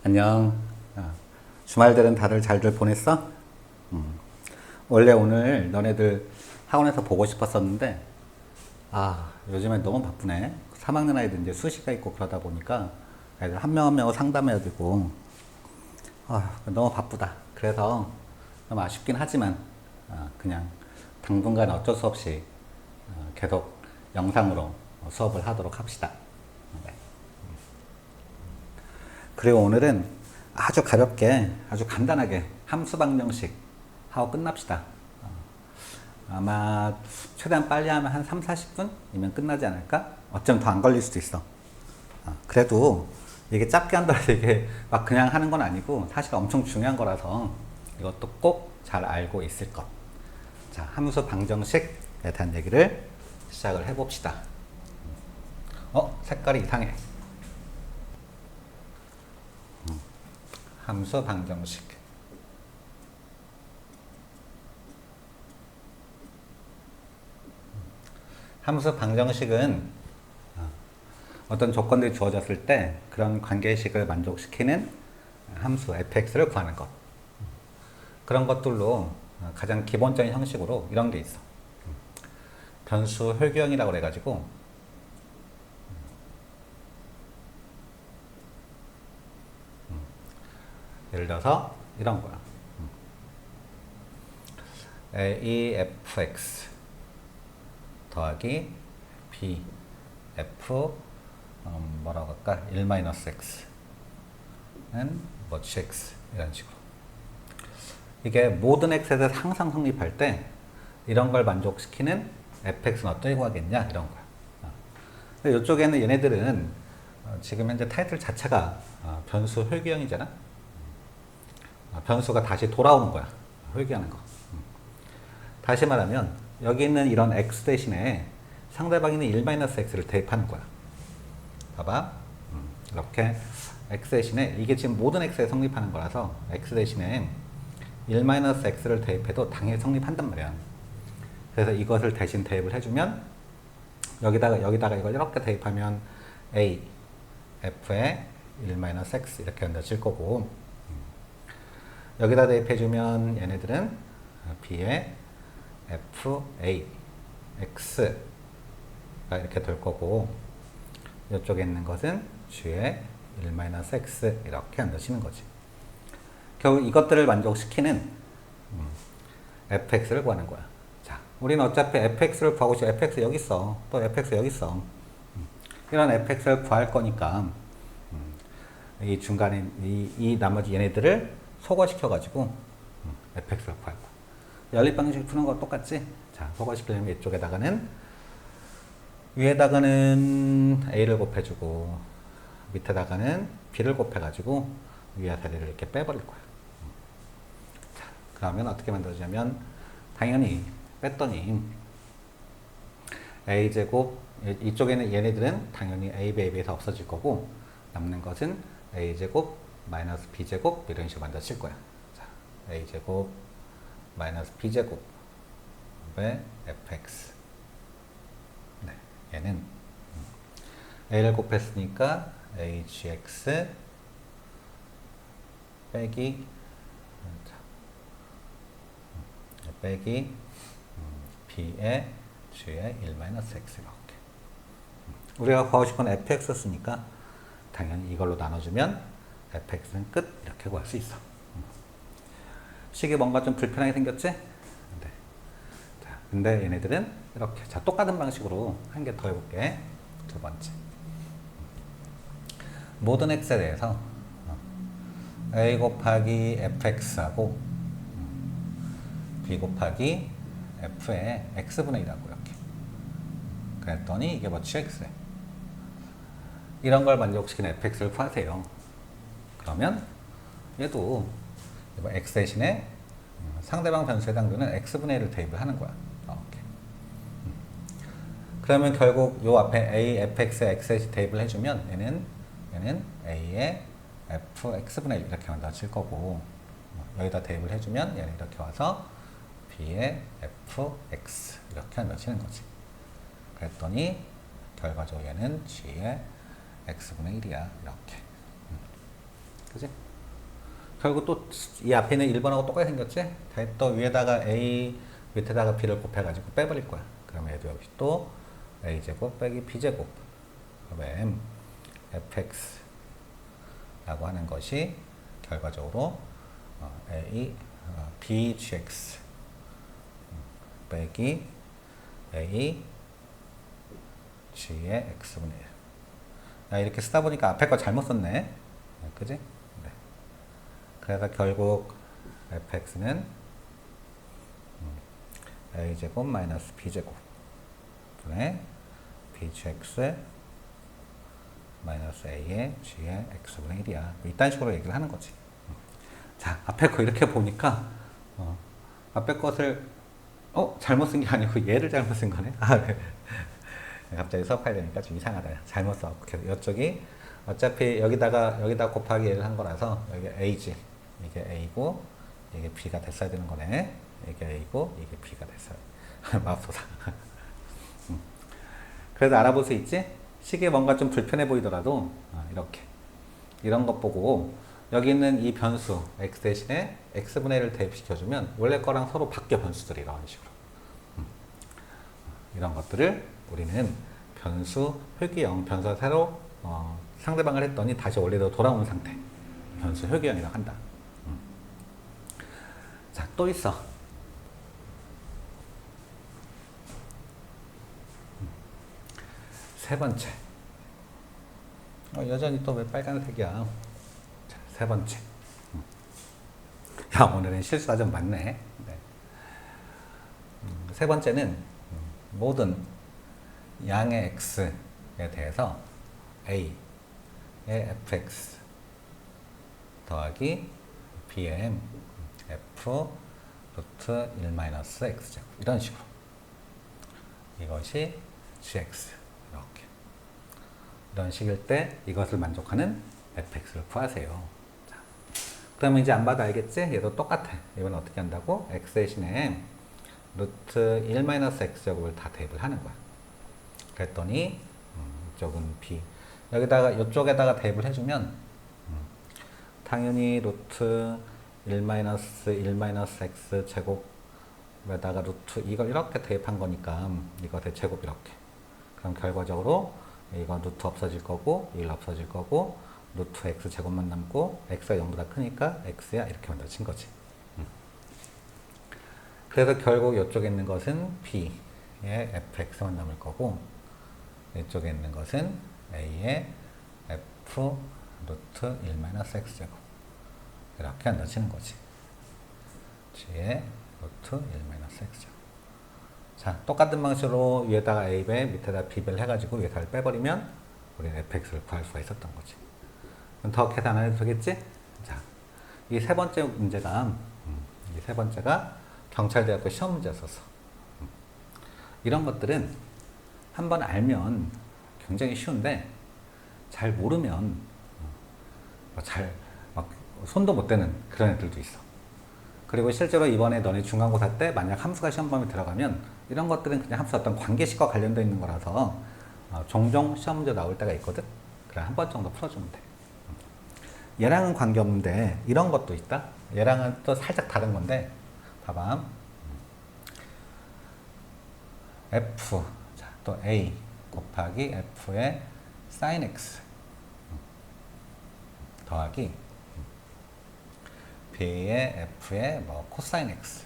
안녕. 주말들은 다들 잘들 보냈어? 음. 원래 오늘 너네들 학원에서 보고 싶었었는데, 요즘엔 너무 바쁘네. 3학년 아이들 이제 수시가 있고 그러다 보니까 애들 한 명 한 명을 상담해야 되고, 너무 바쁘다. 그래서 좀 아쉽긴 하지만, 그냥 당분간 어쩔 수 없이 계속 영상으로 수업을 하도록 합시다. 네. 그리고 오늘은 아주 가볍게, 아주 간단하게 함수 방정식 하고 끝납시다. 아마 최대한 빨리 하면 한 3, 40분이면 끝나지 않을까? 어쩌면 더 안 걸릴 수도 있어. 그래도 이게 짧게 한다고 이게 막 그냥 하는 건 아니고 사실 엄청 중요한 거라서 이것도 꼭 잘 알고 있을 것. 자, 함수 방정식에 대한 얘기를 시작을 해봅시다. 색깔이 이상해. 함수 방정식. 함수 방정식은 어떤 조건들이 주어졌을 때 그런 관계식을 만족시키는 함수 fx를 구하는 것. 그런 것들로 가장 기본적인 형식으로 이런 게 있어. 변수 혈규형이라고 해가지고 예를 들어서 이런 거야. AFX 더하기 BF 뭐라고 할까? 1-x는 뭐 gx 이런 식으로. 이게 모든 x에 대해서 항상 성립할 때 이런 걸 만족시키는 fx는 어떻게 구하겠냐 이런 거야. 근데 이쪽에는 얘네들은 지금 현재 타이틀 자체가 변수 혈규형이잖아. 변수가 다시 돌아오는 거야. 혈규하는 거. 다시 말하면 여기 있는 이런 x 대신에 상대방이 있는 1-x를 대입하는 거야. 봐봐. 이렇게 x 대신에 이게 지금 모든 x에 성립하는 거라서 x 대신에 1-x를 대입해도 당연히 성립한단 말이야. 그래서 이것을 대신 대입을 해주면 여기다가 이걸 이렇게 대입하면 a, f에 1-x 이렇게 연다칠 거고, 여기다 대입해주면 얘네들은 b에 fa, x가 이렇게 될 거고, 이쪽에 있는 것은 g에 1-x 이렇게 연다치는 거지. 결국 이것들을 만족시키는 fx를 구하는 거야. 자, 우리는 어차피 fx를 구하고 싶어. fx 여기 있어. 또 fx 여기 있어. 이런 fx를 구할 거니까 이 중간에 이 나머지 얘네들을 소거시켜가지고 fx를 구할 거야. 연립 방식 푸는 거 똑같지? 자, 소거시키려면 이쪽에다가는 위에다가는 a를 곱해주고 밑에다가는 b를 곱해가지고 위와 사리를 이렇게 빼버릴 거야. 자, 그러면 어떻게 만들어지냐면 당연히 뺐더니 a제곱, 이쪽에는 얘네들은 당연히 a, b에서 없어질 거고 남는 것은 a제곱 마이너스 b제곱 이런 식으로 만들어질 거야. 자, a제곱 마이너스 b제곱의 fx. 네, 얘는 a를 곱했으니까 agx 빼기 b의 g의 1-x 이렇게. 우리가 구하고 싶은 fx 쓰니까 당연히 이걸로 나눠주면 fx는 끝 이렇게 구할 수 있어. 식이 뭔가 좀 불편하게 생겼지? 네. 자, 근데 얘네들은 이렇게. 자, 똑같은 방식으로 한 개 더 해볼게. 두 번째. 모든 x에 대해서 a 곱하기 fx하고 b 곱하기 f의 x분의 1하고 이렇게. 그랬더니 이게 뭐 gx래. 이런 걸 만족시키는 fx를 구하세요. 그러면 얘도 x 대신에 상대방 변수에 해당되는 x분의 1을 대입을 하는 거야. 이렇게. 그러면 결국 요 앞에 a, fx에 x에 대입을 해주면 얘는 a의 fx분의 1 이렇게 만들어질 거고, 여기다 대입을 해주면 얘는 이렇게 와서 b의 fx 이렇게 만들어지는 거지. 그랬더니 결과적으로 얘는 g의 x분의 1이야. 이렇게. 그지? 결국 또 이 앞에 있는 1번하고 똑같이 생겼지? 또 위에다가 A 밑에다가 B를 곱해가지고 빼버릴 거야. 그러면 얘도 여기 또 A제곱 빼기 B제곱 그러면 fx 라고 하는 것이 결과적으로 bgx 빼기 a g의 x분의 1. 이렇게 쓰다 보니까 앞에 거 잘못 썼네. 그지? 네. 그래서 결국 fx는 a제곱 마이너스 b제곱 분의 bgx 마이너스 a의 g의 x분의 1이야. 이딴 식으로 얘기를 하는 거지. 자, 앞에 거 이렇게 보니까 앞에 것을 잘못 쓴 게 아니고 얘를 잘못 쓴 거네. 갑자기 수업하려니까 좀 이상하다. 잘못 써갖고 이쪽이 어차피 여기다 곱하기 얘를 한 거라서 여기 a지. 이게 a고 이게 b가 됐어야 되는 거네. 이게 a고 이게 b가 됐어요. 맙소사. 그래도 알아볼 수 있지? 식이 뭔가 좀 불편해 보이더라도 이렇게 이런 것 보고 여기 있는 이 변수 x 대신에 x분의 1을 대입시켜주면 원래 거랑 서로 바뀌어 변수들이 이런 식으로 이런 것들을 우리는 변수 회귀형 변수가 새로 상대방을 했더니 다시 원래대로 돌아오는 상태 변수 회귀형이라고 한다. 자, 또 있어. 세 번째. 여전히 또 왜 빨간색이야. 자, 세 번째. 야, 오늘은 실수가 좀 많네. 네. 세 번째는 모든 양의 x에 대해서 a의 fx 더하기 b의 f 루트 1-x제곱 이런 식으로 이것이 gx 이렇게 이런 식일 때 이것을 만족하는 fx를 구하세요. 자, 그러면 이제 안 봐도 알겠지? 얘도 똑같아. 이건 어떻게 한다고? x 대신에 루트 1-x제곱을 다 대입을 하는 거야. 그랬더니 이쪽은 b 여기다가 이쪽에다가 대입을 해주면 당연히 루트 1-1-x 제곱에다가 루트 이걸 이렇게 대입한 거니까 이것의 제곱 이렇게 그럼 결과적으로 이건 루트 없어질 거고 1 없어질 거고 루트 x 제곱만 남고 x가 0보다 크니까 x야 이렇게 만들어진 거지. 그래서 결국 이쪽에 있는 것은 b의 fx만 남을 거고 이쪽에 있는 것은 a의 f 루트 1-x제곱 이렇게 만들어지는 거지. g의 루트 1-x제곱. 자, 똑같은 방식으로 위에다가 a배 밑에다 b배를 해가지고 위에다를 빼버리면 우리는 fx를 구할 수가 있었던 거지. 더 계산 안 해도 되겠지? 자, 이 세 번째 문제가 이 세 번째가 경찰대학교 시험 문제였었어. 이런 것들은 한번 알면 굉장히 쉬운데 잘 모르면 막 손도 못 대는 그런 애들도 있어. 그리고 실제로 이번에 너네 중간고사 때 만약 함수가 시험 범위에 들어가면 이런 것들은 그냥 함수 어떤 관계식과 관련되어 있는 거라서 종종 시험 문제 나올 때가 있거든. 그래 한 번 정도 풀어주면 돼. 얘랑은 관계없는데 이런 것도 있다. 얘랑은 또 살짝 다른 건데 봐봐. f 자, 또 a 곱하기 f의 sin x 더하기 b의 f의 뭐 코사인 x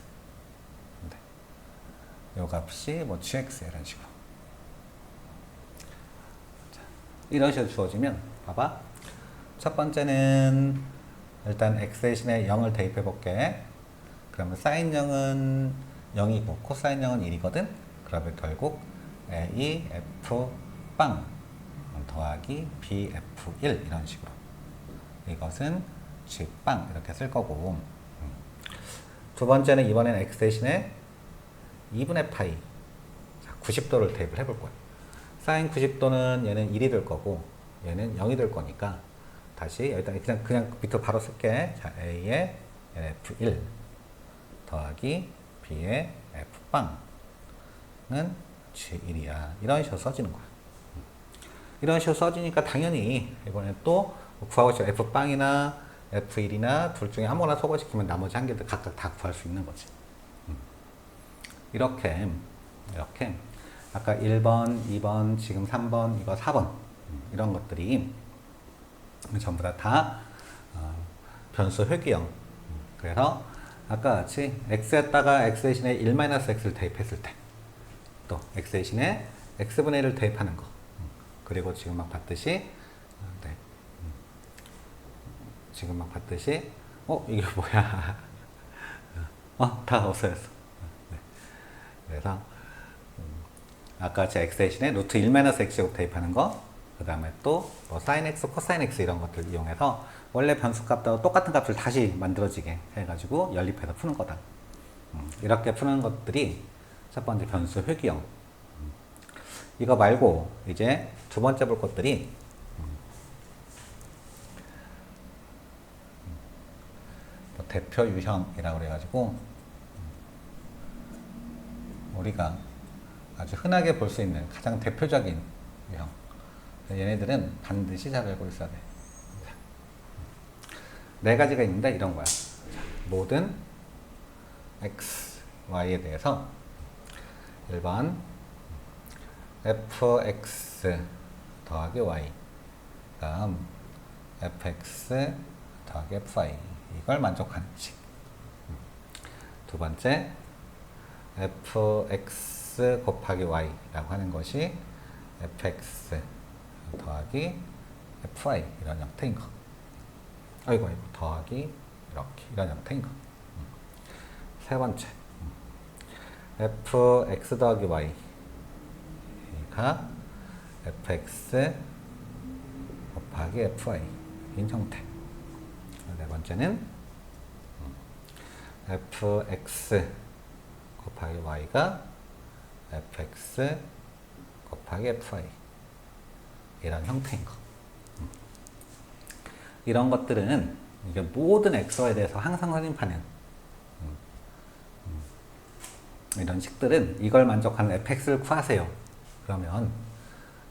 요 값이 뭐 gx 이런 식으로 자, 이런 식으로 주어지면 봐봐. 첫 번째는 일단 x 대신에 0을 대입해 볼게. 그러면 sin 0은 0이고 코사인 0은 1이거든. 그러면 결국 a f 빵 더하기 b f 1 이런 식으로 이것은 g 빵 이렇게 쓸 거고 두 번째는 이번에는 x 대신에 2분의 파이 자, 90도를 대입을 해볼 거야. sin 90도는 얘는 1이 될 거고 얘는 0이 될 거니까 다시 여기다 그냥 밑으로 바로 쓸게. 자, a의 f1 더하기 b의 f빵은 g1이야. 이런 식으로 써지는 거야. 이런 식으로 써지니까 당연히 이번에 또 구하고 싶은 f빵이나 F1이나 둘 중에 아무거나 소거시키면 나머지 한 개들 각각 다 구할 수 있는 거지. 이렇게 아까 1번, 2번, 지금 3번, 이거 4번 이런 것들이 전부 다 변수 회귀형. 그래서 아까 같이 x에다가 x 대신에 1-x를 대입했을 때 또 x 대신에 x분의 1을 대입하는 거. 그리고 지금 막 봤듯이 지금 막 봤듯이 이게 뭐야. 다 없어졌어. 네. 그래서 아까 같이 x 대신에 루트 1-x제곱 대입하는 거, 그 다음에 또 뭐 sin x, cosine x 이런 것들 이용해서 원래 변수값하고 똑같은 값을 다시 만들어지게 해가지고 연립해서 푸는 거다. 이렇게 푸는 것들이 첫 번째 변수 회귀형. 이거 말고 이제 두 번째 볼 것들이 대표 유형이라고 그래가지고 우리가 아주 흔하게 볼 수 있는 가장 대표적인 유형. 얘네들은 반드시 잘 알고 있어야 돼. 네 가지가 있는데 이런 거야. 모든 x, y에 대해서 1번 fx 더하기 y, 다음 fx 더하기 fy, 이걸 만족하는 식. 두 번째 fx 곱하기 y라고 하는 것이 fx 더하기 fy 이런 형태인 거. 아이고 더하기 이렇게 이런 형태인 거. 세 번째 fx 더하기 y가 fx 곱하기 fy인 형태. 네 번째는 fx 곱하기 y가 fx 곱하기 fy 이런 형태인 거. 이런 것들은 이게 모든 x에 대해서 항상 확인하는 이런 식들은 이걸 만족하는 fx를 구하세요. 그러면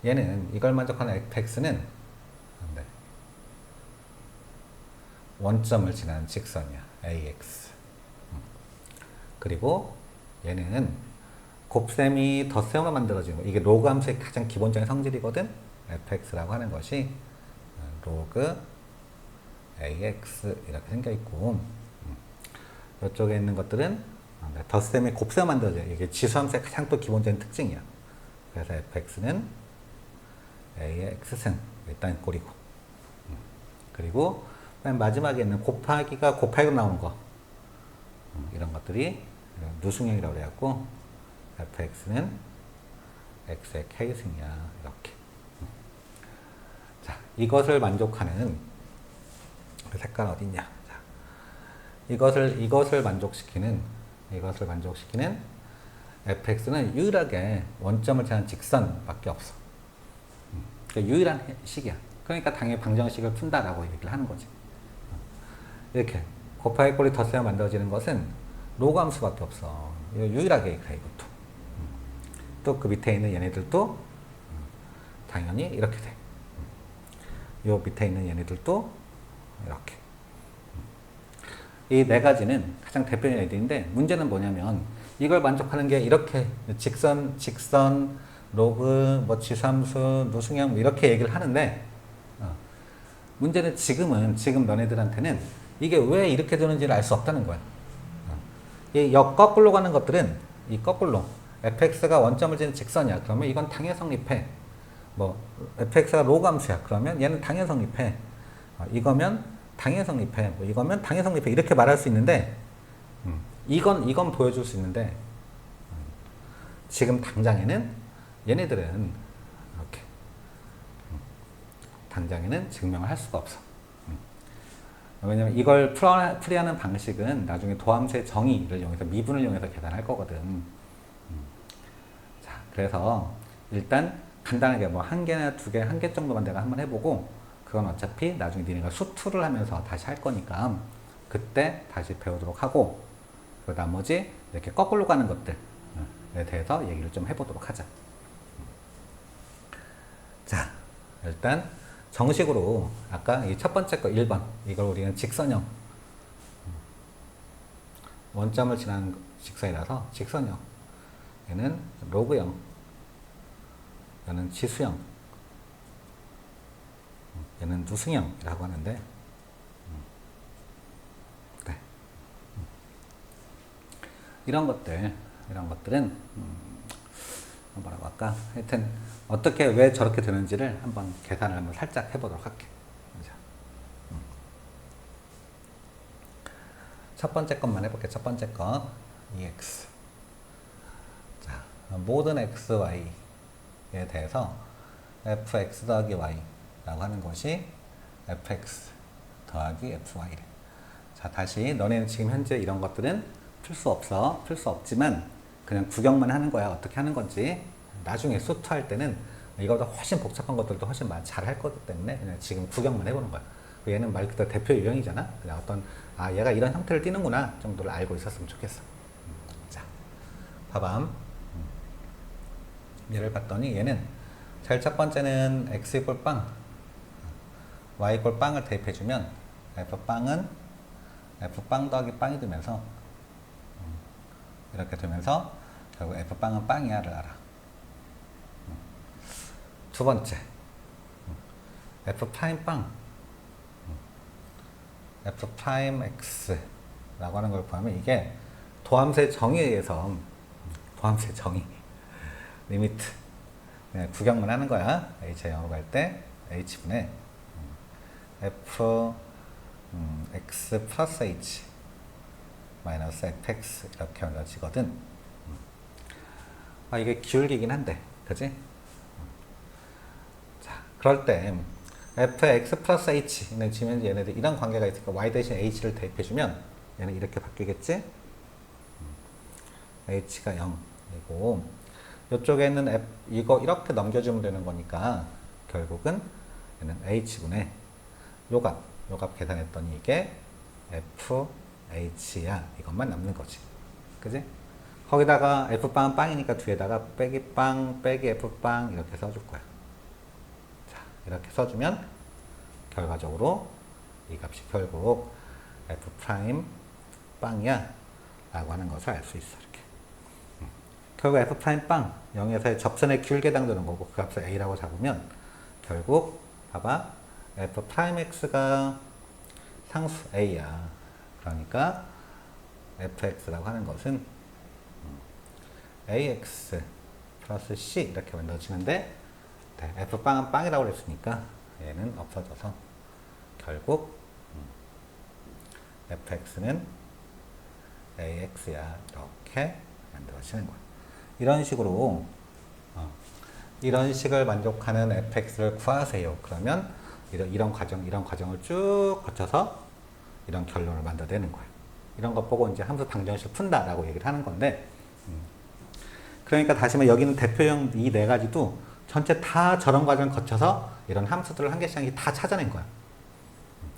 얘는 이걸 만족하는 fx는 원점을 지나는 직선이야. ax. 그리고 얘는 곱셈이 덧셈으로 만들어지는 거. 이게 로그 함수의 가장 기본적인 성질이거든. fx라고 하는 것이 로그 ax 이렇게 생겨 있고, 이쪽에 있는 것들은 덧셈이 곱셈 만들어져요. 이게 지수함수의 가장 또 기본적인 특징이야. 그래서 fx는 a의 x승 일단 꼴이고, 그리고 맨 마지막에 있는 곱하기가 곱하기로 나오는 거, 이런 것들이 누승형이라고 그래갖고 fx는 x의 k승이야. 이렇게. 자, 이것을 만족하는 그 색깔 어딨냐? 자, 이것을 만족시키는 fx는 유일하게 원점을 지나는 직선밖에 없어. 그러니까 유일한 식이야. 그러니까 당연히 방정식을 푼다라고 얘기를 하는 거지. 이렇게 곱하기 꼴이 덧셈 만들어지는 것은 로그 함수밖에 없어. 유일하게 그래, 이것도. 또 그 밑에 있는 얘네들도 당연히 이렇게 돼. 요 밑에 있는 얘네들도 이렇게. 이 네 가지는 가장 대표적인 애들인데, 문제는 뭐냐면 이걸 만족하는 게 이렇게 직선, 로그, 뭐 지수함수, 누승형 이렇게 얘기를 하는데, 문제는 지금 너네들한테는 이게 왜 이렇게 되는지를 알 수 없다는 거야. 이 거꾸로 가는 것들은 이 거꾸로 fx가 원점을 지는 직선이야. 그러면 이건 당연 성립해. 뭐 fx가 로그 함수야. 그러면 얘는 당연 성립해. 이거면 당연 성립해. 뭐 이거면 당연 성립해. 이렇게 말할 수 있는데, 이건 보여줄 수 있는데, 지금 당장에는 얘네들은 이렇게 당장에는 증명을 할 수가 없어. 왜냐면 이걸 풀이하는 방식은 나중에 도함수의 정의를 이용해서 미분을 이용해서 계산할 거거든. 자, 그래서 일단 간단하게 뭐 한 개나 두 개, 한 개 정도만 내가 한번 해보고, 그건 어차피 나중에 니네가 수투를 하면서 다시 할 거니까 그때 다시 배우도록 하고, 그 나머지 이렇게 거꾸로 가는 것들에 대해서 얘기를 좀 해보도록 하자. 자, 일단 정식으로 아까 이 첫 번째 거 1번 이걸 우리는 직선형 원점을 지나는 직선이라서 직선형 얘는 로그형 얘는 지수형 얘는 누승형이라고 하는데 네. 이런 것들은 뭐라고 할까? 하여튼 어떻게 왜 저렇게 되는지를 한번 계산을 한번 살짝 해보도록 할게. 첫 번째 것만 해볼게. 첫 번째 거 EX. 자, 모든 XY에 대해서 fx 더하기 y라고 하는 것이 fx 더하기 fy래. 자, 다시 너네는 지금 현재 이런 것들은 풀 수 없지만 그냥 구경만 하는 거야. 어떻게 하는 건지. 나중에 수투할 때는 이거보다 훨씬 복잡한 것들도 훨씬 잘 할 거기 때문에 그냥 지금 구경만 해보는 거야. 얘는 말 그대로 대표 유형이잖아. 그냥 어떤 얘가 이런 형태를 띠는구나 정도를 알고 있었으면 좋겠어. 자, 봐봐. 얘를 봤더니 얘는 제일 첫 번째는 x 이꼴 빵, y 이꼴 빵을 대입해주면 f 빵은 f 빵 더하기 빵이 되면서 이렇게 되면서 결국 f 빵은 빵이야를 알아. 두 번째 f 프라임 빵 f 프라임 x라고 하는 걸 보면 이게 도함수의 정의에 의해서 도함수의 정의 리미트 그냥 구경만 하는 거야. h에 영업할 때 h분의 f x 플러스 h 마이너스 fx 이렇게 만들어지거든. 이게 기울기긴 한데 그지? 자, 그럴 때 fx 플러스 h는 지금 얘네들 이런 관계가 있으니까 y 대신 h를 대입해주면 얘는 이렇게 바뀌겠지? h가 0이고 이쪽에는 이거 이렇게 넘겨주면 되는 거니까 결국은 얘는 h분의 요값 계산했더니 이게 fh야. 이것만 남는 거지. 그지? 거기다가 f빵은 빵이니까 뒤에다가 빼기 빵 빼기 f빵 이렇게 써줄 거야. 자, 이렇게 써주면 결과적으로 이 값이 결국 f 프라임 빵이야 라고 하는 것을 알 수 있어. 이렇게. 결국 f 프라임 빵 0에서의 접선의 기울기에 해당되는 거고 그 값을 a라고 잡으면 결국 봐봐 f 프라임 x가 상수 a야. 그러니까 fx라고 하는 것은 ax 플러스 c 이렇게 만들어지는데 네, f빵은 빵이라고 그랬으니까 얘는 없어져서 결국 fx는 ax야 이렇게 만들어지는 거야. 이런 식으로 이런 식을 만족하는 fx를 구하세요. 그러면 이런 과정을 쭉 거쳐서 이런 결론을 만들어내는 거예요. 이런 것 보고 이제 함수 방정식 푼다라고 얘기를 하는 건데 그러니까 다시 말해 여기는 대표형 이 네 가지도 전체 다 저런 과정을 거쳐서 이런 함수들을 한 개씩 한 개 다 찾아낸 거야.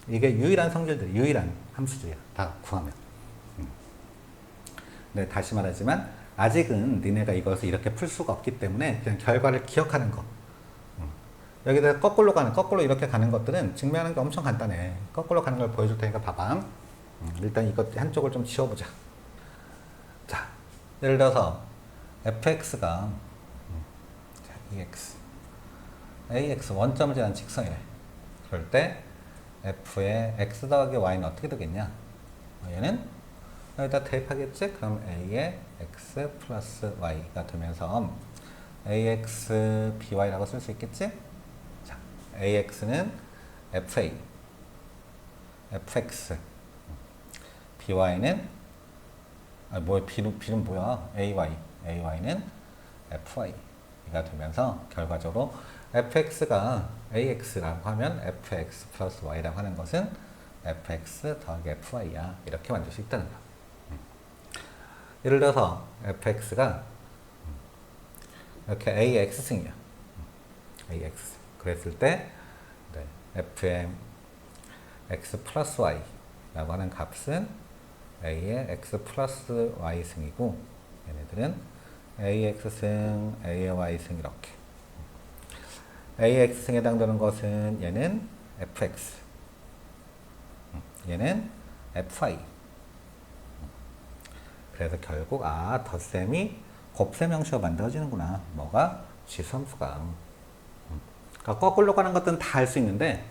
이게 유일한 성질들, 유일한 함수들이야. 다 구하면. 네, 다시 말하지만 아직은 니네가 이것을 이렇게 풀 수가 없기 때문에 그냥 결과를 기억하는 거. 여기다 거꾸로 이렇게 가는 것들은 증명하는 게 엄청 간단해. 거꾸로 가는 걸 보여줄 테니까 봐봐. 일단 이것 한쪽을 좀 지워보자. 자, 예를 들어서 fx가 ex, ax 원점을 지나는 직선이래. 그럴 때 f의 x 더하기 y는 어떻게 되겠냐? 얘는 여기다 대입하겠지? 그럼 a의 x 플러스 y가 되면서 ax by라고 쓸 수 있겠지? 자, ax는 fa, fx, by는 b는 뭐야? ay는 fy가 되면서 결과적으로 fx가 ax라고 하면 fx 플러스 y라고 하는 것은 fx 더하기 fy야. 이렇게 만들 수 있다는 거야. 예를 들어서 fx가 이렇게 ax승이야. ax. 그랬을 때 f의 x 플러스 y라고 하는 값은 a의 x 플러스 y승이고 얘네들은 ax승, a의 y승 이렇게. AX에 해당되는 것은 얘는 FX, 얘는 FI. 그래서 결국 덧셈이 곱셈 형식으로 만들어지는구나. 뭐가? 지수함수가. 그러니까 거꾸로 가는 것들은 다 할 수 있는데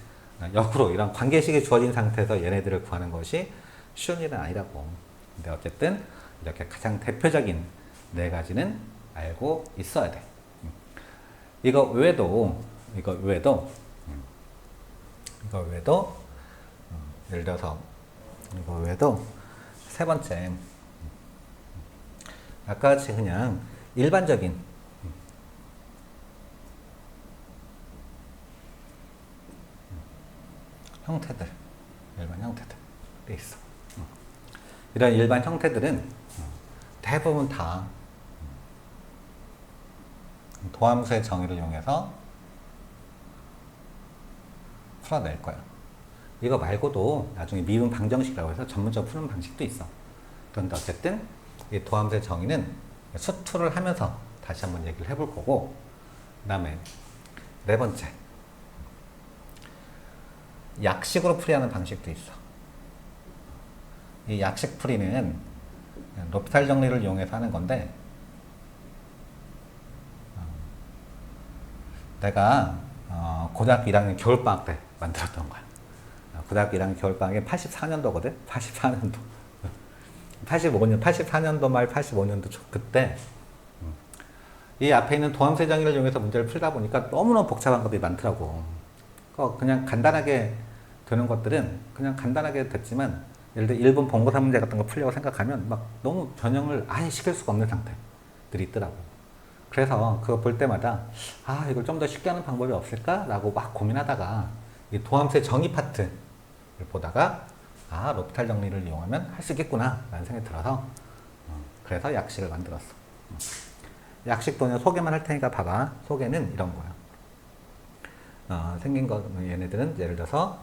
역으로 이런 관계식이 주어진 상태에서 얘네들을 구하는 것이 쉬운 일은 아니라고. 근데 어쨌든 이렇게 가장 대표적인 네 가지는 알고 있어야 돼. 이거 외에도 예를 들어서 이거 외에도 세 번째, 아까 같이 그냥 일반적인 형태들, 일반 형태들이 있어. 이런 일반 형태들은 대부분 다 도함수의 정의를 이용해서 풀어낼 거야. 이거 말고도 나중에 미분 방정식이라고 해서 전문적으로 푸는 방식도 있어. 그런데 어쨌든 이 도함수의 정의는 수투를 하면서 다시 한번 얘기를 해볼 거고, 그 다음에 네 번째, 약식으로 풀이하는 방식도 있어. 이 약식 풀이는 로피탈 정리를 이용해서 하는 건데, 내가 고등학교 1학년 겨울방학 때 만들었던 거야. 고등학교 1학년 겨울방학이 84년도거든? 84년도. 84년도 말 85년도 초, 그때 이 앞에 있는 도함수의 정의를 이용해서 문제를 풀다 보니까 너무너무 복잡한 것들이 많더라고. 그냥 간단하게 되는 것들은 그냥 간단하게 됐지만, 예를 들어 일본 본고사 문제 같은 거 풀려고 생각하면 막 너무 변형을 아예 시킬 수가 없는 상태들이 있더라고. 그래서 그거 볼 때마다 이걸 좀 더 쉽게 하는 방법이 없을까? 라고 막 고민하다가 이 도함수의 정의 파트를 보다가 로피탈 정리를 이용하면 할 수 있겠구나 라는 생각이 들어서 그래서 약식을 만들었어. 약식도는 소개만 할 테니까 봐봐. 소개는 이런 거야. 생긴 거, 얘네들은 예를 들어서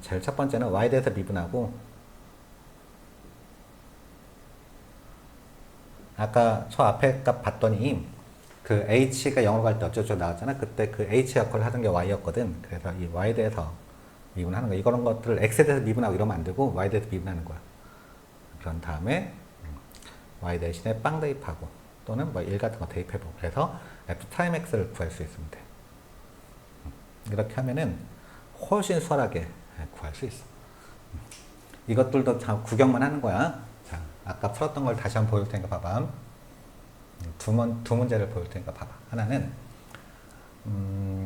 제일 첫 번째는 y에 대해서 미분하고, 아까 저 앞에 값 봤더니 그 h가 0으로 갈 때 어쩌고 나왔잖아. 그때 그 h 역할을 하던 게 y였거든. 그래서 이 y에 대해서 미분하는 거야. 이런 것들을 x에 대해서 미분하고 이러면 안 되고 y에 대해서 미분하는 거야. 그런 다음에 y 대신에 빵 대입하고 또는 1 같은 거 대입해보고, 그래서 f'x를 구할 수 있으면 돼. 이렇게 하면은 훨씬 수월하게 구할 수 있어. 이것들도 다 구경만 하는 거야. 자, 아까 풀었던 걸 다시 한번 보여줄 테니까 봐봐. 두 문제를 보여줄 테니까 봐봐. 하나는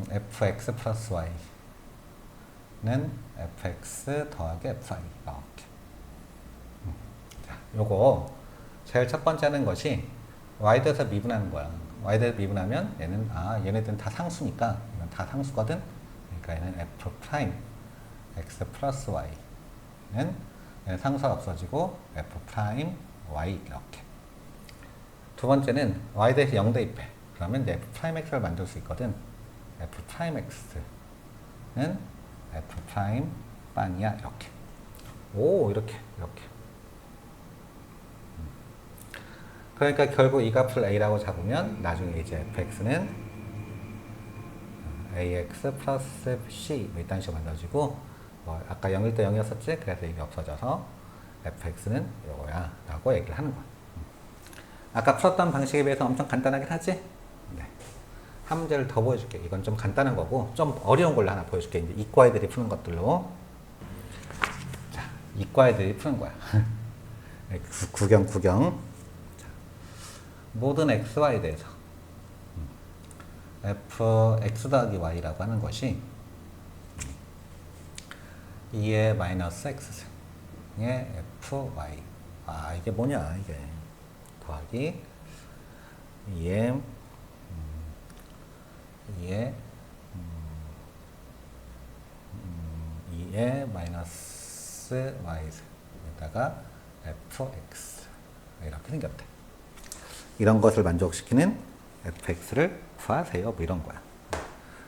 fx 플러스 y는 fx 더하기 fy 이렇게. 자, 요거 제일 첫 번째 하는 것이 y에 대해서 미분하는 거야. y에 대해서 미분하면 얘는 얘네들은 다 상수니까, 이건 다 상수거든. 그러니까 얘는 f 프라임 x 플러스 y는 상수가 없어지고 f 프라임 y 이렇게. 두 번째는 y 대신 0 대입해. 그러면 이제 f 프라임 x를 만들 수 있거든. f 프라임 x는 f 프라임 빵이야 이렇게. 이렇게. 그러니까 결국 이 값을 a라고 잡으면 나중에 이제 fx는 ax 플러스 c 이딴 식으로 만들어지고, 아까 0일 때 0이었었지? 그래서 이게 없어져서 fx는 이거야 라고 얘기를 하는 거야. 아까 풀었던 방식에 비해서 엄청 간단하긴 하지? 네. 한 문제를 더 보여줄게. 이건 좀 간단한 거고 좀 어려운 걸로 하나 보여줄게. 이제 이과 애들이 푸는 것들로. 자, 이과 애들이 푸는 거야. 구경. 자, 모든 xy에 대해서 fx 더하기 y라고 하는 것이 2의 마이너스 x승의 fy. 이게 뭐냐 이게. 더하기 2의 마이너스 y에다가 fx 이렇게 생겼대. 이런 것을 만족시키는 fx를 구하세요. 이런 거야.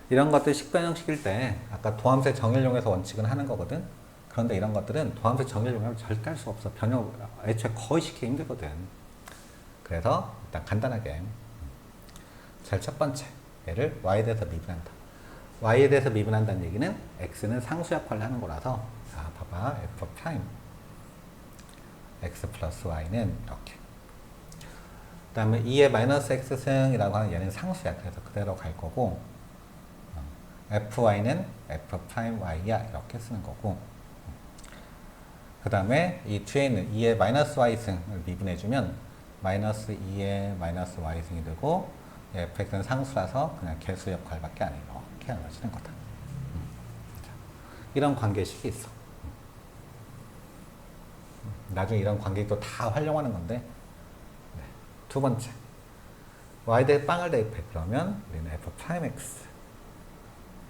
이런 것들 식변형식일 때 아까 도함수의 정의를 이용해서 원칙은 하는 거거든. 그런데 이런 것들은 도함수의 정의를 이용하면 절대 할 수 없어. 변형 애초에 거의 시키기 힘들거든. 그래서 일단 간단하게 제일 첫 번째 얘를 y에 대해서 미분한다. y에 대해서 미분한다는 얘기는 x는 상수 역할을 하는 거라서 자, 봐봐. f 프라임 x 플러스 y는 이렇게. 그 다음에 2의 마이너스 x승이라고 하는 얘는 상수야. 그래서 그대로 갈 거고 fy는 f 프라임 y야. 이렇게 쓰는 거고 그 다음에 이 뒤에 있는 2의 마이너스 y승을 미분해주면 마이너스 2의 마이너스 y승이 되고 fx는 상수라서 그냥 개수 역할밖에 안 해요. 이렇게 나눠지는 거다. 이런 관계식이 있어. 나중에 이런 관계도 다 활용하는 건데 네. 두 번째 y 대 빵을 대입해. 그러면 우리는 f 프라임 x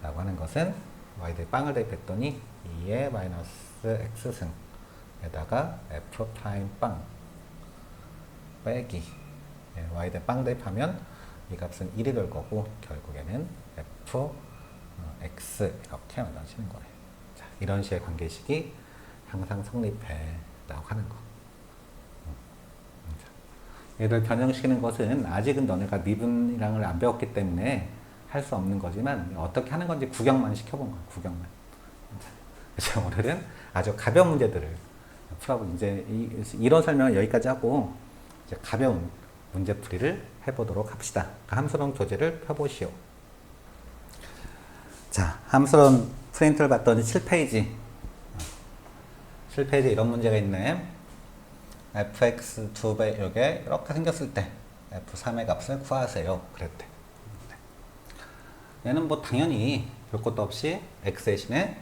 라고 하는 것은 y 대 빵을 대입했더니 2의 마이너스 x승에다가 f 프라임 빵 빼기 y 대 빵 대입하면 이 값은 1이 될 거고 결국에는 f x 이렇게 만들어지는 거예요. 자, 이런 식의 관계식이 항상 성립해 라고 하는 거. 얘를 변형시키는 것은 아직은 너네가 미분이랑을 안 배웠기 때문에 할 수 없는 거지만 어떻게 하는 건지 구경만 시켜본 거야. 구경만. 그래서 오늘은 아주 가벼운 문제들을 풀어보고 이제 이론 설명은 여기까지 하고 이제 가벼운 문제풀이를 해보도록 합시다. 함수론 교재를 펴보시오. 자, 함수론 프린트를 봤더니 7페이지. 7페이지에 이런 문제가 있네. fx 2배 요게 이렇게 생겼을 때 f3의 값을 구하세요. 그랬대. 얘는 뭐 당연히 별 것도 없이 x 대신에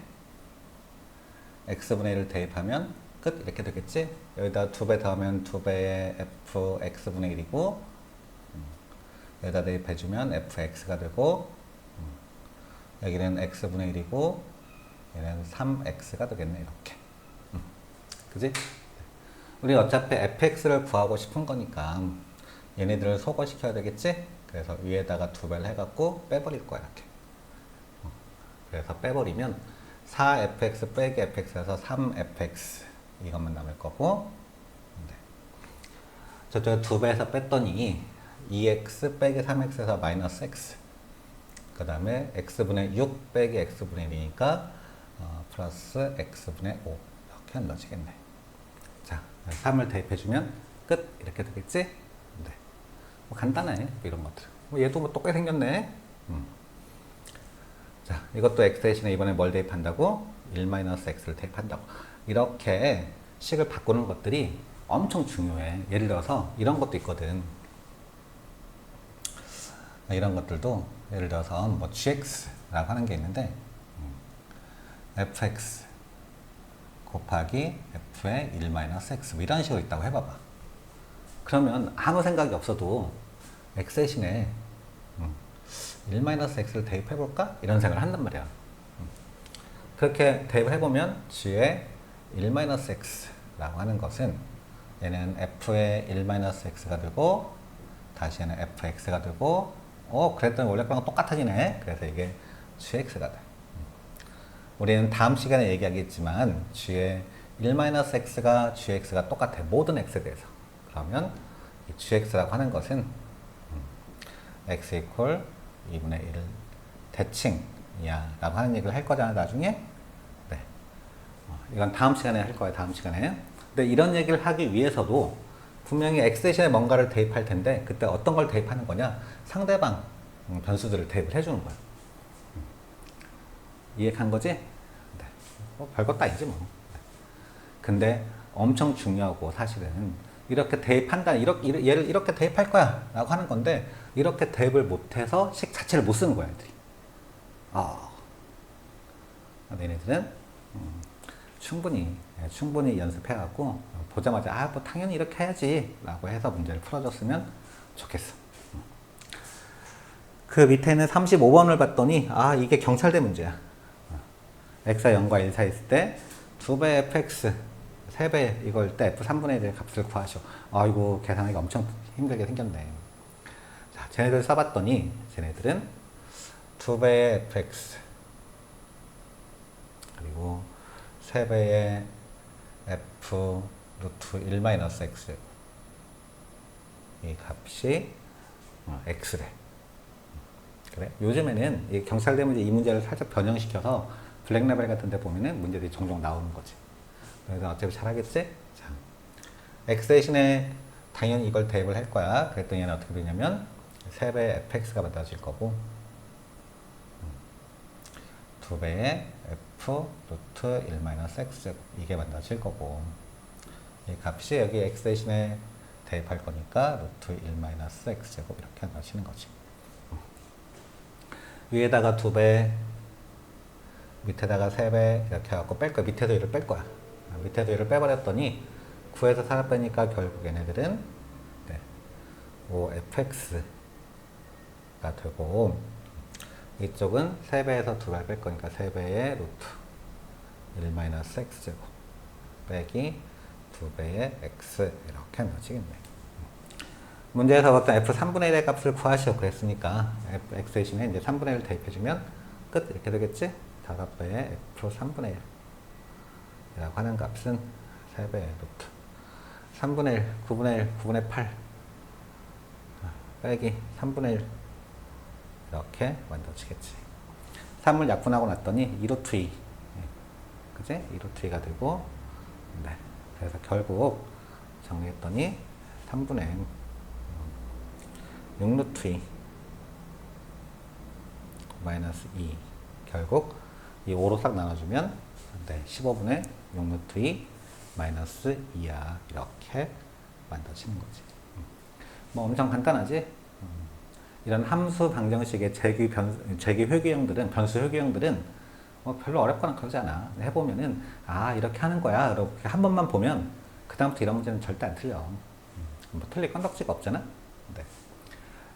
x분의 1을 대입하면 끝 이렇게 되겠지. 여기다 2배 더하면 2배의 fx분의 1이고 여기다 대입해주면 fx가 되고 여기는 x분의 1이고 얘는 3x가 되겠네. 이렇게. 그지? 우리 어차피 fx를 구하고 싶은 거니까 얘네들을 소거시켜야 되겠지? 그래서 위에다가 2배를 해갖고 빼버릴 거야. 이렇게. 그래서 빼버리면 4fx 빼기 fx에서 3fx 이것만 남을 거고 네. 저쪽에 2배에서 뺐더니 2x 빼기 3x에서 마이너스 x 그 다음에 x분의 6 빼기 x분의 1이니까 플러스 x분의 5 이렇게 넣어지겠네. 자, 3을 대입해주면 끝 이렇게 되겠지? 네. 뭐 간단해 이런 것들. 얘도 뭐 똑같이 생겼네. 자, 이것도 x 대신에 이번에 뭘 대입한다고? 1-x를 대입한다고. 이렇게 식을 바꾸는 것들이 엄청 중요해. 예를 들어서 이런 것도 있거든. 이런 것들도 예를 들어서 뭐 gx라고 하는 게 있는데 fx 곱하기 f의 1-x 뭐 이런 식으로 있다고 해봐봐. 그러면 아무 생각이 없어도 x 대신에 1-x를 대입해볼까? 이런 생각을 한단 말이야. 그렇게 대입을 해보면 g의 1-x라고 하는 것은 얘는 f의 1-x가 되고 다시 얘는 fx가 되고 그랬더니 원래 거랑 똑같아지네. 그래서 이게 gx가 돼. 우리는 다음 시간에 얘기하겠지만 g의 1-x가 gx가 똑같아. 모든 x에 대해서. 그러면 이 gx라고 하는 것은 x 이퀄 2분의 1 대칭이야 라고 하는 얘기를 할 거잖아 나중에. 네. 이건 다음 시간에 할 거야. 다음 시간에. 근데 이런 얘기를 하기 위해서도 분명히 x 대신에 뭔가를 대입할 텐데 그때 어떤 걸 대입하는 거냐? 상대방 변수들을 대입을 해주는 거야. 이해한 거지? 네. 뭐 별것도 아니지 뭐. 근데 엄청 중요하고 사실은 이렇게 대입한다, 얘를 이렇게 대입할 거야 라고 하는 건데 이렇게 대입을 못해서 식 자체를 못 쓰는 거야 애들이. 얘네들은 충분히 연습해갖고 보자마자 뭐 당연히 이렇게 해야지 라고 해서 문제를 풀어줬으면 좋겠어. 그 밑에는 35번을 봤더니 이게 경찰대 문제야. x가 0과 1 사이 있을 때 2배 fx 3배 이걸 때 f3분의 1의 값을 구하셔. 이거 계산하기 엄청 힘들게 생겼네. 자, 쟤네들 써봤더니 쟤네들은 2배의 fx 그리고 3배의 f 루트 1-x 이 값이 x래. 그래? 요즘에는 이 경찰대 문제 이 문제를 살짝 변형시켜서 블랙 레벨 같은 데 보면은 문제들이 종종 나오는 거지. 그래서 어차피 잘하겠지? 자, x 대신에 당연히 이걸 대입을 할 거야. 그랬더니 얘는 어떻게 되냐면 3배의 fx가 만들어질 거고 2배의 f 루트 1-x제곱 이게 만들어질 거고 이 값이 여기 x 대신에 대입할 거니까 루트 1-x제곱 이렇게 만들어지는 거지. 위에다가 2배 밑에다가 3배 이렇게 해갖고 뺄 거야. 밑에도 1을 뺄 거야. 밑에도 1을 빼버렸더니 9에서 4를 빼니까 결국 얘네들은 5fx가 되고 이쪽은 3배에서 2배를 뺄 거니까 3배의 루트 1-x제곱 빼기 2배의 x 이렇게 넣어지겠네. 문제에서 어떤 f 3분의 1의 값을 구하시오 그랬으니까 x 대신에 이제 3분의 1을 대입해주면 끝 이렇게 되겠지? 5배의 f 3분의 1이라고 하는 값은 3배의 루트 3분의 1, 9분의 1, 9분의 8 빼기 3분의 1 이렇게 만들어지겠지. 3을 약분하고 났더니 2루트 2 그지? 2루트 2가 되고 네. 그래서 결국 정리했더니 3분의 6루트 2 마이너스 2 결국 이 5로 싹 나눠주면 15분의 6루트 2 마이너스 2야 이렇게 만들어지는 거지. 뭐 엄청 간단하지? 이런 함수 방정식의 재규 회귀형들은 변수 회귀형들은 뭐 별로 어렵거나 그러지 않아. 해보면은 아 이렇게 하는 거야. 이렇게 한 번만 보면 그 다음부터 이런 문제는 절대 안 틀려. 뭐 틀릴 건덕지가 없잖아. 네.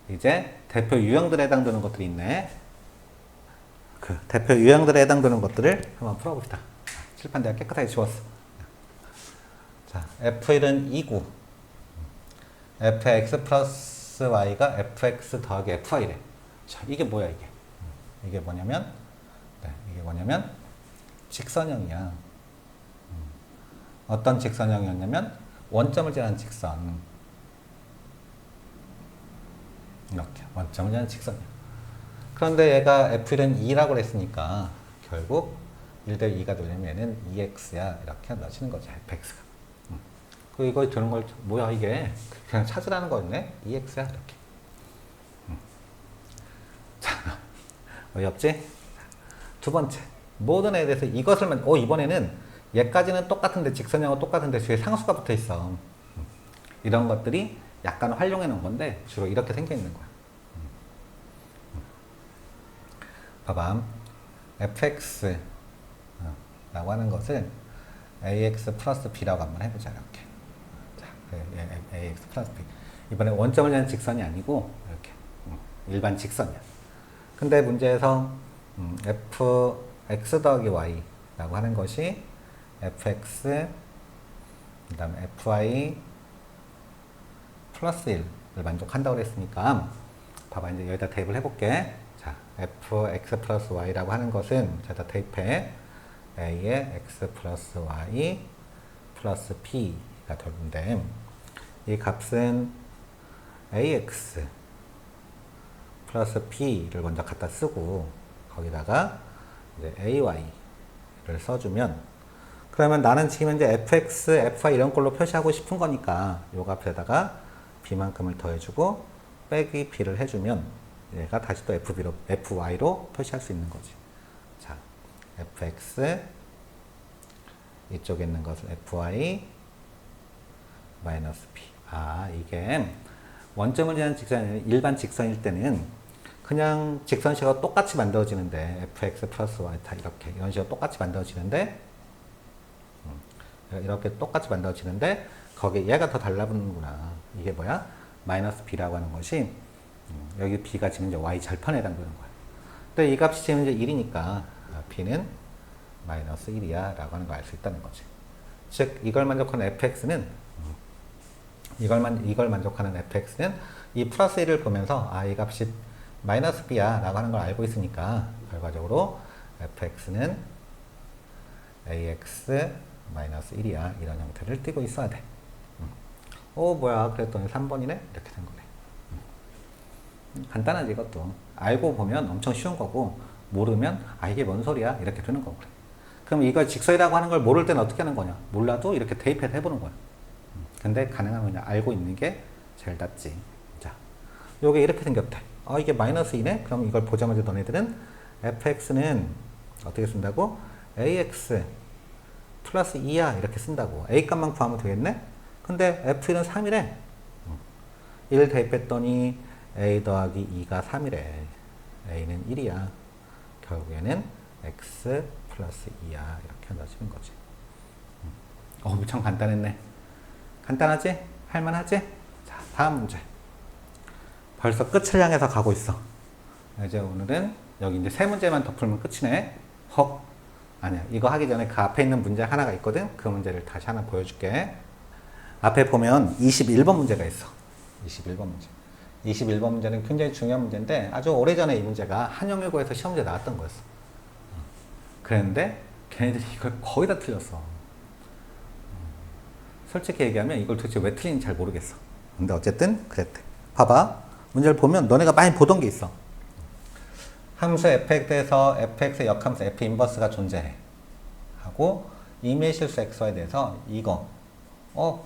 이제 대표 유형들에 해당되는 것들이 있네. 그 대표 유형들에 해당되는 것들을 한번 풀어봅시다. 칠판 내가 깨끗하게 지웠어. 자, F1은 2구. fx 플러스 y가 fx 더하기 fy래. 자, 이게 뭐야 이게? 이게 뭐냐면 직선형이야. 어떤 직선형이었냐면 원점을 지나는 직선. 이렇게 원점을 지나는 직선이야. 그런데 얘가 f1은 2라고 그랬으니까 결국 1대 2가 되려면 2x야 이렇게 넣어지는 거지 fx가. 그 이거 되는 걸 뭐야 이게 그냥 찾으라는 거였네. 2x야 이렇게. 자, 어이없지? 두 번째 모든 애에 대해서 이것을 이번에는 얘까지는 똑같은데 직선형은 똑같은데 뒤에 상수가 붙어 있어. 이런 것들이 약간 활용해 놓은 건데 주로 이렇게 생겨 있는 거야. 봐봐. fx 라고 하는 것을 ax 플러스 b라고 한번 해보자 이렇게. 자, ax 플러스 b. 이번에 원점을 내는 직선이 아니고 이렇게 일반 직선이야. 근데 문제에서 fx 더하기 y 라고 하는 것이 fx 그 다음에 fy 플러스 1을 만족한다고 그랬으니까 봐봐 이제 여기다 대입을 해볼게. 자, fx 플러스 y라고 하는 것은 여기다 대입해 a의 x 플러스 y 플러스 b가 되는데 이 값은 ax 플러스 b를 먼저 갖다 쓰고 거기다가 이제 ay를 써주면 그러면 나는 지금 현재 fx, fy 이런 걸로 표시하고 싶은 거니까 요 값에다가 b만큼을 더해주고 빼기 b를 해주면 얘가 다시 또 fy로 표시할 수 있는 거지. 자, fx 이쪽에 있는 것은 fy 마이너스 b. 아, 이게 원점을 지나는 직선이 일반 직선일 때는 그냥 직선식하고 똑같이 만들어지는데 fx 플러스 y 다 이렇게 이런 식으로 똑같이 만들어지는데 이렇게 똑같이 만들어지는데 거기에 얘가 더 달라붙는구나. 이게 뭐야? 마이너스 b라고 하는 것이 여기 b가 지금 이제 y 절편에 해당되는 거야. 근데 이 값이 지금 이제 1이니까 b는 마이너스 1이야 라고 하는 걸 알 수 있다는 거지. 즉 이걸 만족하는 fx는 이걸 만족하는 fx는 이 플러스 1을 보면서 아, 이 값이 마이너스 b야 라고 하는 걸 알고 있으니까 결과적으로 fx는 ax 마이너스 1이야 이런 형태를 띠고 있어야 돼. 뭐야 그랬더니 3번이네 이렇게 된 거네. 간단하지 이것도. 알고 보면 엄청 쉬운 거고 모르면 아 이게 뭔 소리야 이렇게 되는 거고. 그래. 그럼 이걸 직선이라고 하는 걸 모를 때는 어떻게 하는 거냐? 몰라도 이렇게 대입해서 해보는 거야. 근데 가능하면 그냥 알고 있는 게 제일 낫지. 자, 요게 이렇게 생겼대. 이게 마이너스 2네? 그럼 이걸 보자마자 너네들은 fx는 어떻게 쓴다고? ax 플러스 2야 이렇게 쓴다고. a 값만 구하면 되겠네? 근데 f는 3이래. 1 대입했더니 a 더하기 2가 3이래. a는 1이야. 결국에는 x 플러스 2야 이렇게 넣어주는 거지. 엄청 간단했네. 간단하지? 할만하지? 자, 다음 문제. 벌써 끝을 향해서 가고 있어. 이제 오늘은 여기 이제 세 문제만 더 풀면 끝이네. 헉. 아니야. 이거 하기 전에 그 앞에 있는 문제 하나가 있거든. 그 문제를 다시 하나 보여줄게. 앞에 보면 21번 문제가 있어. 21번 문제. 21번 문제는 굉장히 중요한 문제인데 아주 오래전에 이 문제가 한영일고에서 시험 문제 나왔던 거였어. 그랬는데 걔네들이 이걸 거의 다 틀렸어. 솔직히 얘기하면 이걸 도대체 왜 틀리는지 잘 모르겠어. 근데 어쨌든 그랬대. 봐봐. 문제를 보면 너네가 많이 보던 게 있어. 함수 fx에서 fx의 역함수 f 인버스가 존재해. 하고 임의 실수 xy에 대해서 이거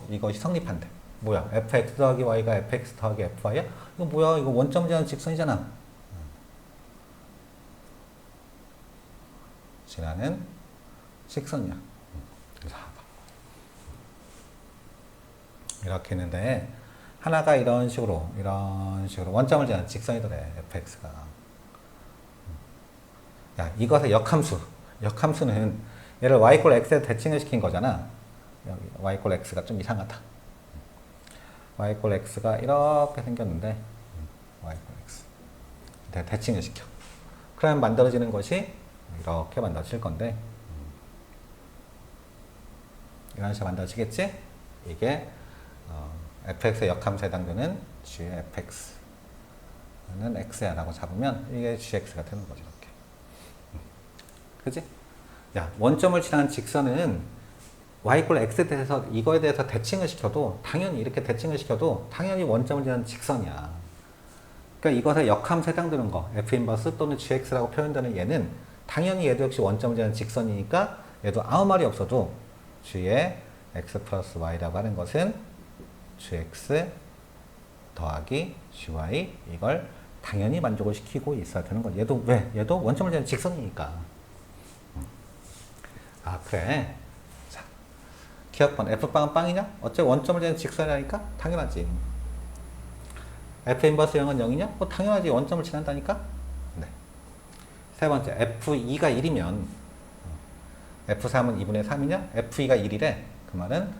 이것이 성립한대. 뭐야? fx 더하기 y가 fx 더하기 fy야? 이거 뭐야? 이거 원점 제한 직선이잖아. 지나는 직선이야. 그래서 이렇게 했는데 하나가 이런 식으로 원점을 제한 직선이더래. fx가. 야, 이것의 역함수는 얘를 y 꼴 x에 대칭을 시킨 거잖아. 여기 y 꼴 x가 좀 이상하다. y 꼴 x가 이렇게 생겼는데 y 꼴 x 대칭을 시켜. 그러면 만들어지는 것이 이렇게 만들어질 건데 이런 식으로 만들어지겠지? 이게 fx의 역함수에 해당되는 g의 fx는 x야 라고 잡으면 이게 gx가 되는 거죠. 이렇게. 그지? 야, 원점을 지나는 직선은 y 꼴 x에 대해서 이거에 대해서 대칭을 시켜도 당연히 이렇게 대칭을 시켜도 당연히 원점을 지나는 직선이야. 그러니까 이것의 역함수에 해당되는 거 f 인버스 또는 gx라고 표현되는 얘는 당연히 얘도 역시 원점을 지나는 직선이니까 얘도 아무 말이 없어도 g의 x 플러스 y라고 하는 것은 gx 더하기 gy 이걸 당연히 만족을 시키고 있어야 되는 거지. 얘도 왜? 얘도 원점을 지나는 직선이니까. 아 그래. 자, 기억번 f빵은 빵이냐? 어째 원점을 지나는 직선이라니까? 당연하지. f 인버스 0은 0이냐? 뭐 당연하지. 원점을 지난다니까? 네. 세 번째, f2가 1이면 f3은 2분의 3이냐? f2가 1이래. 그 말은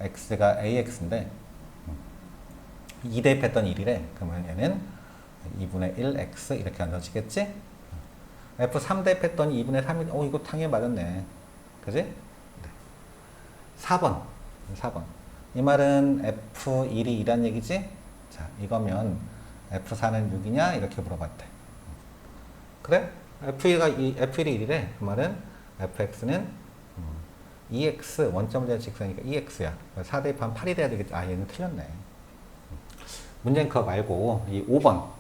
fx가 ax인데 2 대입했던 1이래. 그러면 얘는 2분의 1x 이렇게 만들어지겠지? f3 대입했던 2분의 3이 이거 당연히 맞았네. 그지? 네. 4번. 이 말은 f1이 2란 얘기지? 자, 이거면 f4는 6이냐? 이렇게 물어봤대. 그래? f1이 1이래. 그 말은 fx는 2x 원점을 지나는 직선이니까 2x야. 4 대입하면 8이 돼야 되겠지. 아, 얘는 틀렸네. 문제는 그거 말고 이 5번.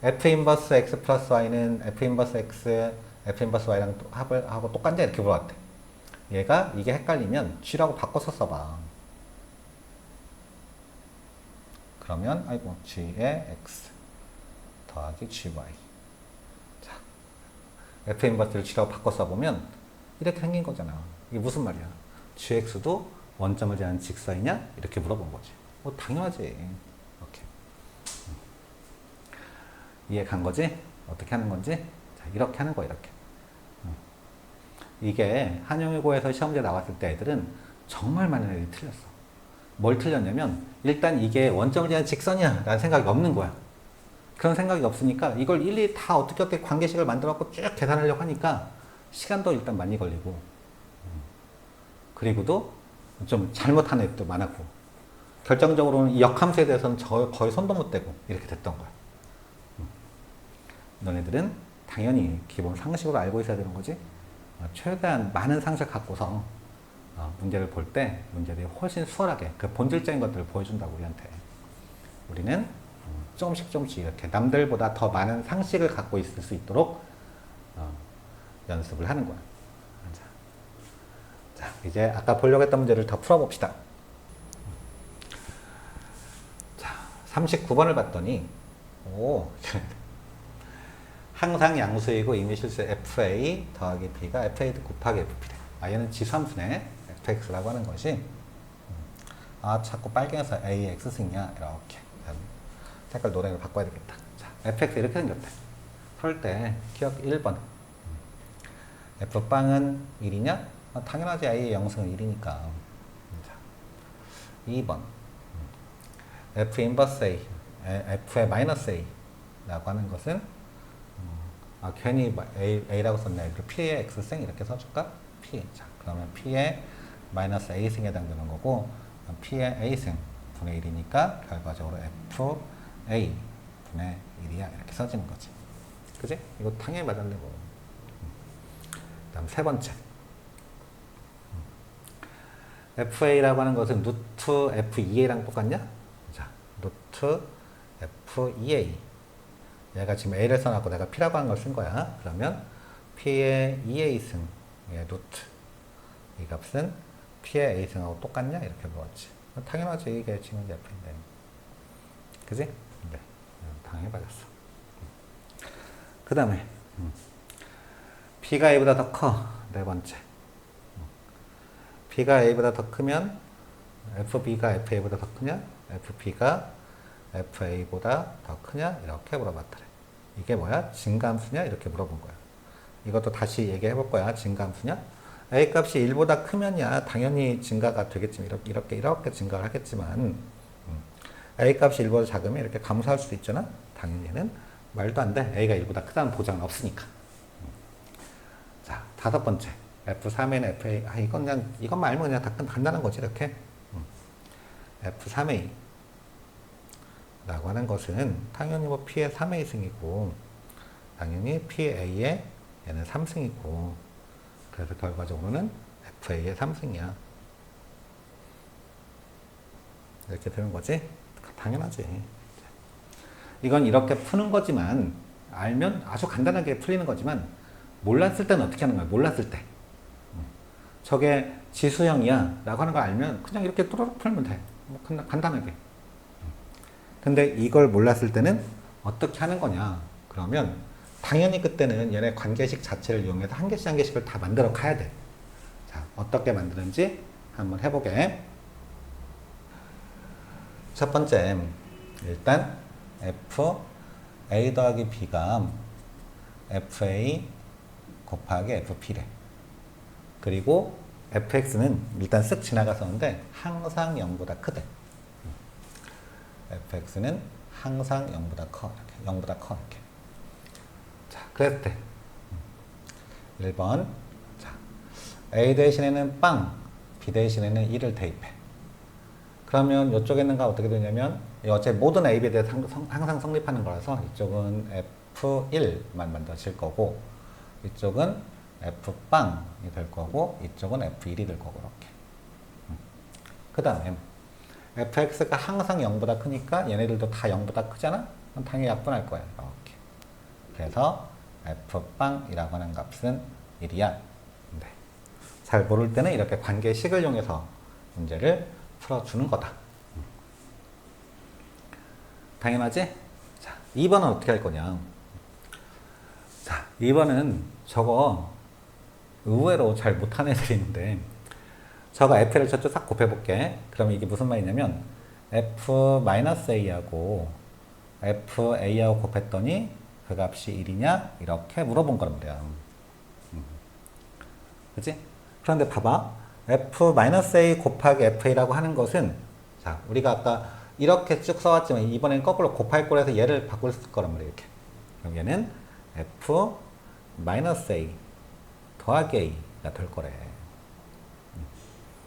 f 인버스 x 플러스 y는 f 인버스 x, f 인버스 y랑 합을 하고 똑같냐? 이렇게 물어봤대. 얘가 이게 헷갈리면 g라고 바꿔서 써봐. 그러면 아이고 g의 x 더하기 gy. 자, f 인버스를 g라고 바꿔 써보면 이렇게 생긴 거잖아. 이게 무슨 말이야? gx도 원점을 제한 직선이냐? 이렇게 물어본 거지. 당연하지. 이렇게. 이해 간 거지? 어떻게 하는 건지? 자, 이렇게 하는 거야, 이렇게. 이게 한영일고에서 시험지에 나왔을 때 애들은 정말 많은 애들이 틀렸어. 뭘 틀렸냐면 일단 이게 원점을 지나는 직선이야 라는 생각이 없는 거야. 그런 생각이 없으니까 이걸 일일이 다 어떻게 관계식을 만들어갖고 쭉 계산하려고 하니까 시간도 일단 많이 걸리고 그리고도 좀 잘못한 애도 많았고 결정적으로는 이 역함수에 대해서는 거의 손도 못 대고 이렇게 됐던 거야. 너네들은 당연히 기본 상식으로 알고 있어야 되는 거지. 최대한 많은 상식을 갖고서 문제를 볼 때 문제들이 훨씬 수월하게 그 본질적인 것들을 보여준다고 우리한테. 우리는 조금씩 이렇게 남들보다 더 많은 상식을 갖고 있을 수 있도록 연습을 하는 거야. 자, 이제 아까 보려고 했던 문제를 더 풀어봅시다. 자, 39번을 봤더니 항상 양수이고 임의실수 fa 더하기 b가 fa 곱하기 fp래. 얘는 지수함수네. fx라고 하는 것이 자꾸 빨갱이에서 ax 쓰냐 이렇게 색깔 노란색으로 바꿔야 되겠다. 자, fx 이렇게 생겼대. 풀 때 기억 1번 f빵은 1이냐? 당연하지. a의 영승은 1이니까. 자, 2번 f 인버스 a f의 마이너스 a 라고 하는 것은 괜히 a라고 썼네. p의 x승 이렇게 써줄까? p. 자, 그러면 p의 마이너스 a승에 해당되는 거고 p의 a승 분의 1이니까 결과적으로 fa 분의 1이야 이렇게 써지는 거지. 그지? 이거 당연히 맞았네 뭐. 다음 세 번째 fa라고 하는 것은 루트 f2a랑 똑같냐? 자, 루트 f2a 얘가 지금 a를 써놨고 내가 p라고 하는 걸 쓴 거야. 그러면 p의 2a승 루트 이 값은 p의 a승하고 똑같냐? 이렇게 물었지. 당연하지. 이게 지금 f인데. 그지? 네. 당연히 맞았어. 그 다음에 b가 a보다 더 커. 네 번째 b가 a보다 더 크면 fb가 fa보다 더 크냐? fb가 fa보다 더 크냐? 이렇게 물어봤더래. 이게 뭐야? 증가함수냐? 이렇게 물어본 거야. 이것도 다시 얘기해 볼 거야. 증가함수냐? a 값이 1보다 크면야 당연히 증가가 되겠지만 이렇게 증가를 하겠지만 a 값이 1보다 작으면 이렇게 감소할 수도 있잖아. 당연히 얘는 말도 안 돼. a가 1보다 크다는 보장은 없으니까. 자, 다섯 번째 f3a는 fa 이건 그냥 이것만 알면 그냥 다 간단한 거지. 이렇게 f3a 라고 하는 것은 당연히 뭐 p의 3a 승이고 당연히 p의 a의 얘는 3승이고 그래서 결과적으로는 fa의 3승이야. 이렇게 되는 거지? 당연하지. 이건 이렇게 푸는 거지만 알면 아주 간단하게 풀리는 거지만 몰랐을 때는 어떻게 하는 거야? 몰랐을 때 저게 지수형이야 라고 하는 거 알면 그냥 이렇게 뚜루룩 풀면 돼. 뭐 간단하게. 근데 이걸 몰랐을 때는 어떻게 하는 거냐? 그러면 당연히 그때는 얘네 관계식 자체를 이용해서 한 개씩 한 개씩을 다 만들어 가야 돼. 자, 어떻게 만드는지 한번 해보게. 첫 번째, 일단 f a 더하기 b가 fa 곱하기 fp래. 그리고 fx는 일단 쓱 지나갔었는데 항상 0보다 크대. fx는 항상 0보다 커. 이렇게 0보다 커. 이렇게. 자, 그랬을 때 1번 자, a 대신에는 빵, b 대신에는 1을 대입해. 그러면 이쪽에는 어떻게 되냐면 어차피 모든 a, b에 대해서 항상 성립하는 거라서 이쪽은 f1만 만들어질 거고 이쪽은 f빵이 될 거고 이쪽은 f1이 될 거고 이렇게. 그 다음에 fx가 항상 0보다 크니까 얘네들도 다 0보다 크잖아? 그럼 당연히 약분할 거야. 이렇게. 그래서 f빵이라고 하는 값은 1이야. 네. 잘 모를 때는 이렇게 관계식을 이용해서 문제를 풀어주는 거다. 당연하지? 자, 2번은 어떻게 할 거냐? 자, 2번은 저거 의외로 잘 못하는 애들이 있는데 저거 f를 저쪽 싹 곱해볼게. 그러면 이게 무슨 말이냐면 f-a하고 fa하고 곱했더니 그 값이 1이냐? 이렇게 물어본 거란 말이야. 그치? 그런데 봐봐. f-a 곱하기 fa라고 하는 것은 자, 우리가 아까 이렇게 쭉 써왔지만 이번엔 거꾸로 곱할 거라서 얘를 바꿀 거란 말이야. 이렇게. 그럼 얘는 f-a 더하기 a가 될 거래.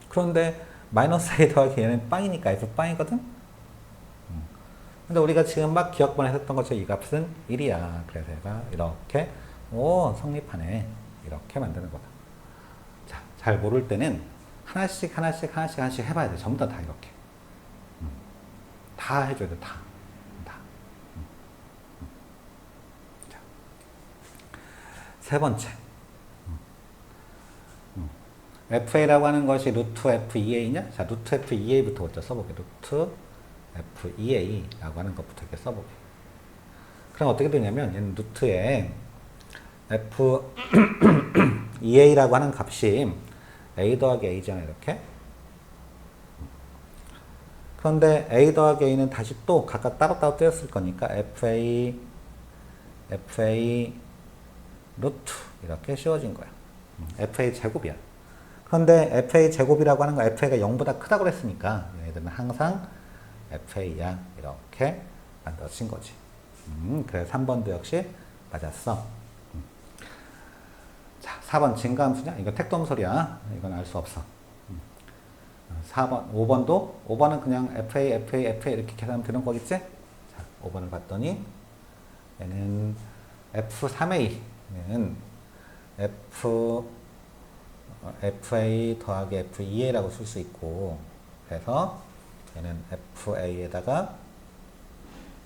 그런데 마이너스 a 더하기 얘는 빵이니까 f빵이거든? 근데 우리가 지금 막 기억번에 했던 것처럼 이 값은 1이야. 그래서 얘가 이렇게 성립하네. 이렇게 만드는 거다. 자, 잘 모를 때는 하나씩 해봐야 돼. 전부 다 이렇게. 다 해줘야 돼. 다. 세 번째. FA라고 하는 것이 루트 F2A냐? 자, 루트 F2A부터 먼저 써보게. 루트 F2A라고 하는 것부터 이렇게 써보게. 그럼 어떻게 되냐면, 얘는 루트에 F2A라고 하는 값이 A 더하기 A잖아, 이렇게. 그런데 A 더하기 A는 다시 또 각각 따로따로 떼었을 거니까 FA 루트 이렇게 씌워진 거야. FA 제곱이야. 그런데 FA 제곱이라고 하는 거 FA가 0보다 크다고 그랬으니까 얘네들은 항상 FA야. 이렇게 만들어진 거지. 그래서 3번도 역시 맞았어. 자, 4번 증가함수냐? 이거 택도함설이야. 이건 알 수 없어. 4번, 5번은 그냥 FA 이렇게 계산하면 되는 거겠지? 자, 5번을 봤더니 얘는 F3A는 FA 더하기 F2A라고 쓸 수 있고, 그래서 얘는 FA에다가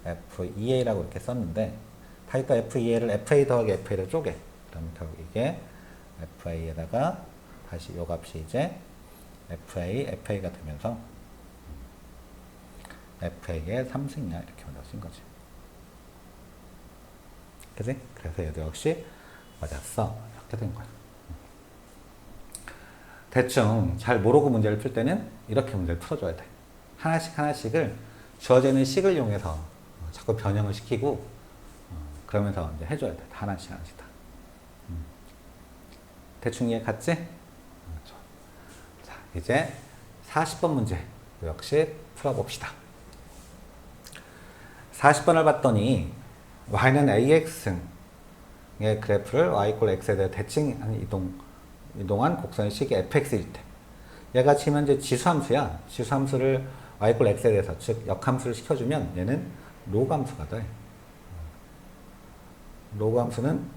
F2A라고 이렇게 썼는데, 다시 또 F2A를 FA 더하기 FA를 쪼개. 그러면 결국 이게 FA에다가 다시 요 값이 이제 FA가 되면서 FA의 3승이야. 이렇게 만들어진 거지. 그지? 그래서 얘도 역시 맞았어. 이렇게 된 거야. 대충 잘 모르고 문제를 풀 때는 이렇게 문제를 풀어줘야 돼. 하나씩을 주어지는 식을 이용해서 자꾸 변형을 시키고 그러면서 이제 해줘야 돼. 하나씩 다. 대충 이해 갔지? 자, 이제 40번 문제 역시 풀어봅시다. 40번을 봤더니 y는 ax의 그래프를 y = x에 대해 대칭한 이동한 곡선의 식이 fx일 때, 얘가 지금 현재 지수함수야. 지수함수를 y = x에 대해서, 즉 역함수를 시켜주면 얘는 로그함수가 돼. 로그함수는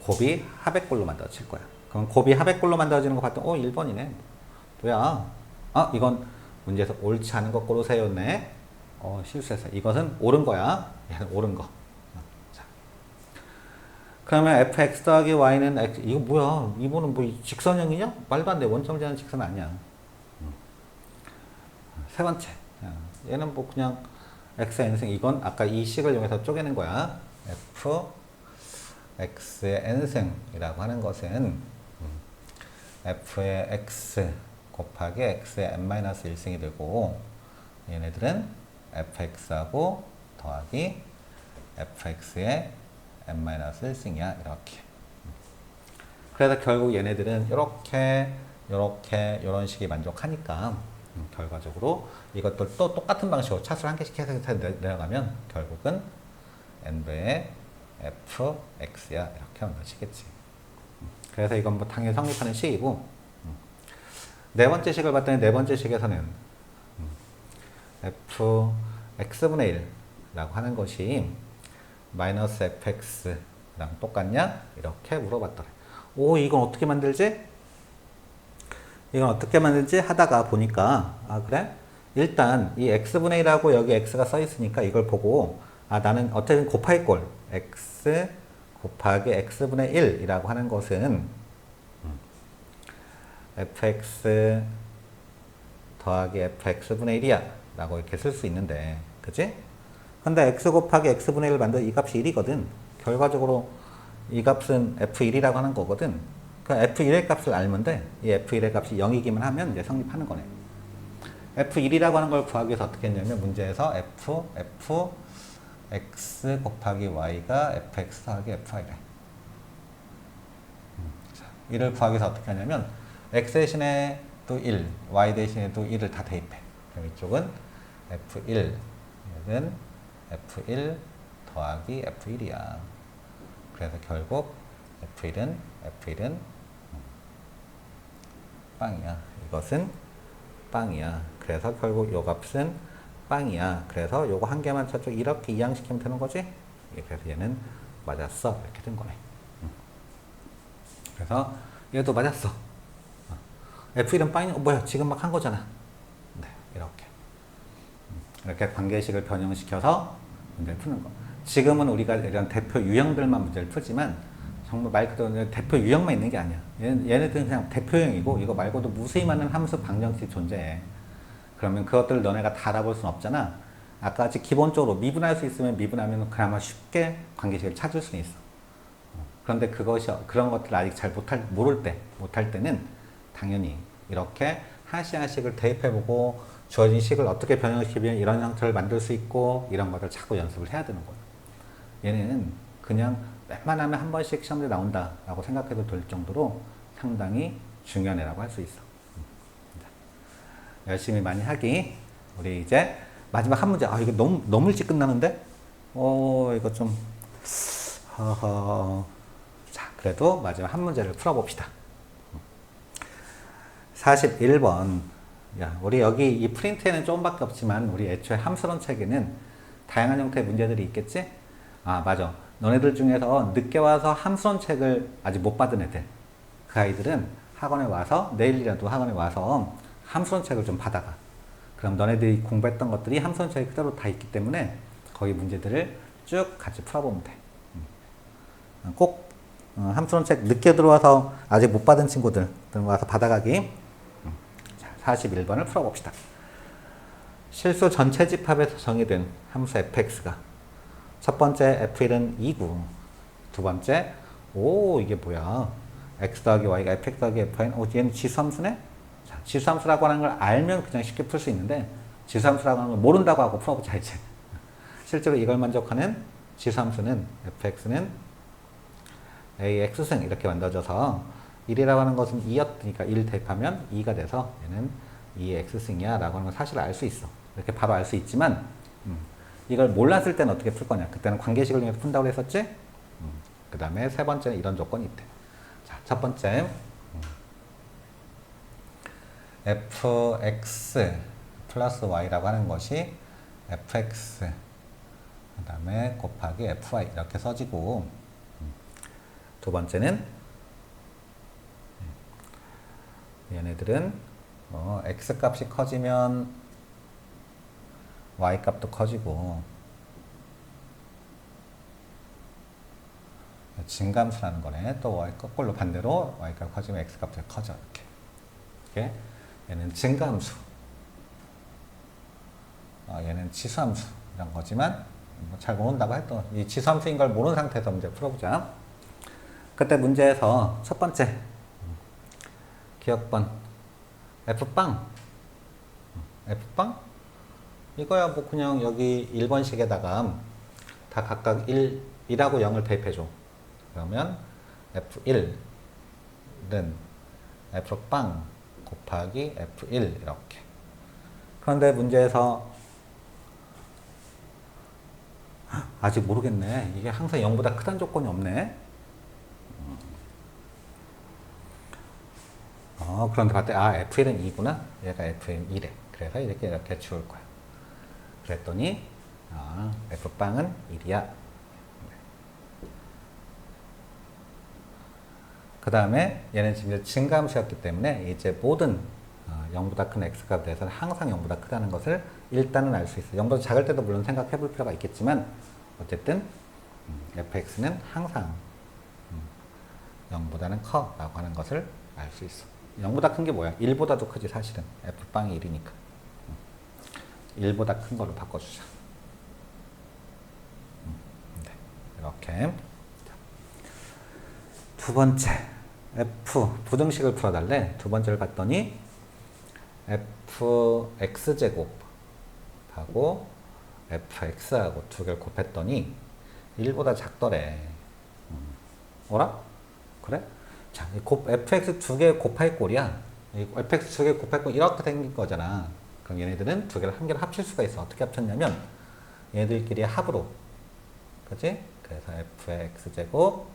곱이 하백골로 만들어질 거야. 그럼 곱이 하백골로 만들어지는 거 봤더니 1번이네. 뭐야? 이건 문제에서 옳지 않은 거 고르세요네. 실수했어. 이것은 옳은 거야. 얘는 옳은 거. 자. 그러면 fx 더하기 y는 x, 이거 뭐야? 이거는 뭐 직선형이냐? 말도 안 돼. 원점 제한 직선 아니야. 세 번째. 얘는 뭐 그냥 x의 n승, 이건 아까 이 식을 이용해서 쪼개는 거야. fx의 n승이라고 하는 것은 f의 x 곱하기 x의 n-1승이 되고, 얘네들은 fx하고 더하기 fx의 n-1승이야. 이렇게. 그래서 결국 얘네들은 이런 식이 만족하니까 결과적으로 이것들 또 똑같은 방식으로 차수를 한 개씩 해서 내려가면 결국은 n배의 fx야. 이렇게 만들어지겠지. 그래서 이건 뭐 당연히 성립하는 식이고, 네 번째 식을 봤더니 네 번째 식에서는 fx분의 1라고 하는 것이 마이너스 fx랑 똑같냐? 이렇게 물어봤더래. 이건 어떻게 만들지? 하다가 보니까, 그래? 일단 이 x분의 1하고 여기 x가 써 있으니까 이걸 보고, 나는 어쨌든 곱할 걸, x 곱하기 x분의 1이라고 하는 것은 fx 더하기 fx분의 1이야 라고 이렇게 쓸 수 있는데, 그치? 근데 x 곱하기 x분의 1을 만든 이 값이 1이거든. 결과적으로 이 값은 f1이라고 하는 거거든. 그 f1의 값을 알면 돼. 이 f1의 값이 0이기만 하면 이제 성립하는 거네. f1이라고 하는 걸 구하기 위해서 어떻게 했냐면, 문제에서 x 곱하기 y가 fx 더하기 fy래. 이를 구하기 위해서 어떻게 하냐면, x 대신에 또 1, y 대신에 또 1을 다 대입해. 그럼 이쪽은 f1, 얘는 f1 더하기 f1이야. 그래서 결국 f1은 빵이야. 이것은 빵이야. 그래서 결국 요 값은 빵이야. 그래서 요거 한 개만 저쪽 이렇게 이항시키면 되는 거지? 그래서 얘는 맞았어. 이렇게 된 거네. 그래서 얘도 맞았어. F1은 빵이, 뭐야, 지금 막 한 거잖아. 네, 이렇게 관계식을 변형시켜서 문제를 푸는 거. 지금은 우리가 이런 대표 유형들만 문제를 풀지만 정말 말 그대로 대표 유형만 있는 게 아니야. 얘네들은 그냥 대표형이고 이거 말고도 무수히 많은 함수 방정식이 존재해. 그러면 그것들을 너네가 다 알아볼 수는 없잖아. 아까 같이 기본적으로 미분할 수 있으면 미분하면 그나마 쉽게 관계식을 찾을 수는 있어. 그런데 그런 것들을 아직 잘 못할 때는 당연히 이렇게 하나씩 하나씩을 대입해보고 주어진 식을 어떻게 변형시키면 이런 형태를 만들 수 있고 이런 것들 자꾸 연습을 해야 되는 거야. 얘는 그냥 웬만하면 한 번씩 시험에 나온다라고 생각해도 될 정도로 상당히 중요한 애라고 할 수 있어. 열심히 많이 하기. 우리 이제 마지막 한 문제. 이거 너무 일찍 끝나는데? 이거 좀 자, 그래도 마지막 한 문제를 풀어봅시다. 41번. 야, 우리 여기 이 프린트에는 조금밖에 없지만 우리 애초에 함수론 책에는 다양한 형태의 문제들이 있겠지? 맞아. 너네들 중에서 늦게 와서 함수론 책을 아직 못 받은 애들, 그 아이들은 학원에 와서 내일이라도 학원에 와서 함수론 책을 좀 받아가. 그럼 너네들이 공부했던 것들이 함수론 책에 그대로 다 있기 때문에 거기 문제들을 쭉 같이 풀어보면 돼. 꼭 함수론 책 늦게 들어와서 아직 못 받은 친구들 와서 받아가기. 자, 41번을 풀어봅시다. 실수 전체 집합에서 정의된 함수 fx가 첫 번째 f1은 2구, 두 번째 이게 뭐야, x 더하기 y가 fx 더하기 fn, 얘는 지수함수네? 자, 지수함수라고 하는 걸 알면 그냥 쉽게 풀 수 있는데 지수함수라고 하는 걸 모른다고 하고 풀어보자 이제. 실제로 이걸 만족하는 지수함수는 fx는 ax승 이렇게 만들어져서 1이라고 하는 것은 2였으니까 1 대입하면 2가 돼서 얘는 2x승이야 라고 하는 걸 사실 알 수 있어. 이렇게 바로 알 수 있지만 이걸 몰랐을 때는 어떻게 풀 거냐. 그때는 관계식을 이용해서 푼다고 했었지. 그 다음에 세 번째는 이런 조건이 있대. 자, 첫 번째 fx 플러스 y라고 하는 것이 fx 그 다음에 곱하기 fy 이렇게 써지고, 두 번째는 얘네들은 x 값이 커지면 y 값도 커지고 진감수라는 거네. 또 y 거꾸로 반대로 y 값 커지면 x 값도 커져. 이렇게 얘는 진감수, 얘는 치수함수 이런 거지만 잘 모른다고 해도 이 지수함수인 걸 모르는 상태에서 문제 풀어보자. 그때 문제에서 첫 번째 기억번 F빵 이거야 뭐 그냥 여기 1번식에다가 다 각각 1이라고 0을 대입해줘. 그러면 F1은 F빵 곱하기 F1 이렇게. 그런데 문제에서 아직 모르겠네. 이게 항상 0보다 크다는 조건이 없네. 그런데 봤더니 F1은 2구나. 얘가 F1 1에. 그래서 이렇게 지울 거야. 그랬더니 F빵은 1이야. 그 다음에 얘는 지금 증가함수였기 때문에 이제 모든 0보다 큰 x값에 대해서는 항상 0보다 크다는 것을 일단은 알 수 있어. 0보다 작을 때도 물론 생각해 볼 필요가 있겠지만 어쨌든 fx는 항상 0보다는 커 라고 하는 것을 알 수 있어. 0보다 큰 게 뭐야? 1보다도 크지 사실은. f빵이 1이니까 1보다 큰 걸로 바꿔주자. 네, 이렇게. 두 번째 f 부등식을 풀어달래. 두 번째를 봤더니 fx제곱하고 fx하고 두 개를 곱했더니 1보다 작더래. 어라? 그래? 자, fx 두 개 곱할 꼴이야. fx 두 개 곱할 꼴 이렇게 생긴 거잖아. 그럼 얘네들은 두 개를 한 개를 합칠 수가 있어. 어떻게 합쳤냐면 얘네들끼리 합으로, 그치? 그래서 f의 x제곱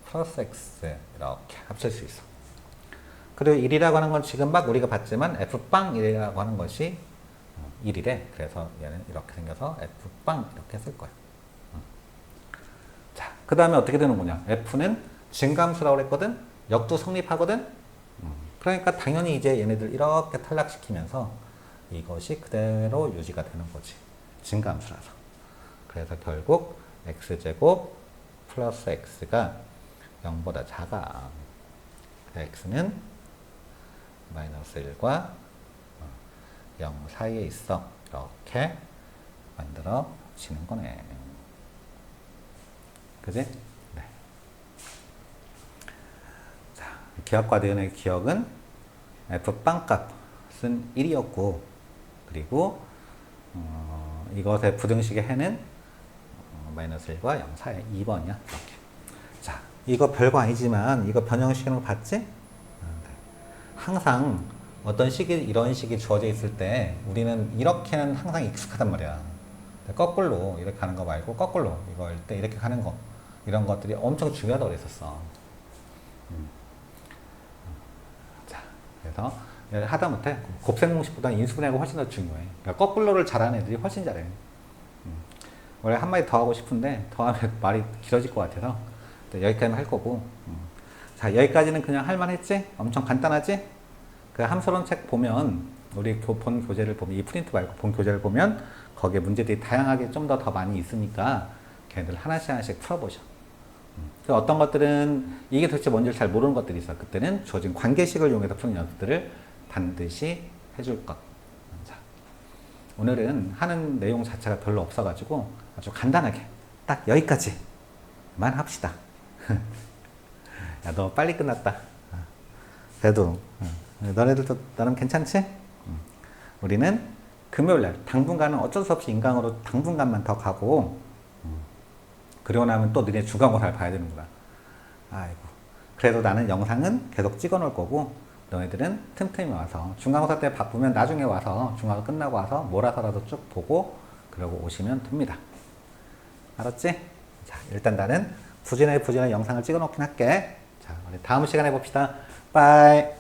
플러스 x 이렇게 합칠 수 있어. 그리고 1이라고 하는 건 지금 막 우리가 봤지만 f빵 1이라고 하는 것이 1이래. 그래서 얘는 이렇게 생겨서 f빵 이렇게 쓸 거야. 자, 그 다음에 어떻게 되는 거냐. f는 증감수라고 그랬거든. 역도 성립하거든. 그러니까 당연히 이제 얘네들 이렇게 탈락시키면서 이것이 그대로 유지가 되는 거지. 증감수라서. 그래서 결국 x제곱 플러스 x가 0보다 작아. x는 마이너스 1과 0 사이에 있어. 이렇게 만들어지는 거네. 그지? 네. 자, 기억과 대응의 기억은 f빵 값은 1이었고, 그리고 이것의 부등식의 해는 마이너스 1과 0 사이 2번이야. 이렇게. 자, 이거 별거 아니지만 이거 변형시키는 거 봤지? 항상 어떤 식이 이런 식이 주어져 있을 때 우리는 이렇게는 항상 익숙하단 말이야. 거꾸로 이렇게 하는 거 말고 거꾸로 이거 할 때 이렇게 하는 거, 이런 것들이 엄청 중요하다고 그랬었어. 자, 그래서 하다못해 곱셈공식보다 인수분해가 훨씬 더 중요해. 그러니까 거꾸로를 잘하는 애들이 훨씬 잘해. 원래 한마디 더 하고 싶은데 더 하면 말이 길어질 것 같아서 여기까지만 할 거고. 자, 여기까지는 그냥 할만했지? 엄청 간단하지? 그 함수론 책 보면, 우리 본 교재를 보면, 이 프린트 말고 본 교재를 보면 거기에 문제들이 다양하게 좀 더 많이 있으니까 걔네들 하나씩 하나씩 풀어보셔. 그 어떤 것들은 이게 도대체 뭔지를 잘 모르는 것들이 있어. 그때는 주어진 관계식을 이용해서 푸는 연습들을 반드시 해줄 것. 자, 오늘은 하는 내용 자체가 별로 없어가지고 아주 간단하게 딱 여기까지만 합시다. 야, 너 빨리 끝났다. 그래도 너네들도 나름 괜찮지? 우리는 금요일날 당분간은 어쩔 수 없이 인강으로 당분간만 더 가고, 그러고 나면 또 너네 주간고사를 봐야 되는구나. 아이고. 그래도 나는 영상은 계속 찍어 놓을 거고, 너희들은 틈틈이 와서 중간고사 때 바쁘면 나중에 와서 중간고사 끝나고 와서 몰아서라도 쭉 보고 그러고 오시면 됩니다. 알았지? 자, 일단 나는 부진하게 영상을 찍어 놓긴 할게. 자, 우리 다음 시간에 봅시다. 빠이.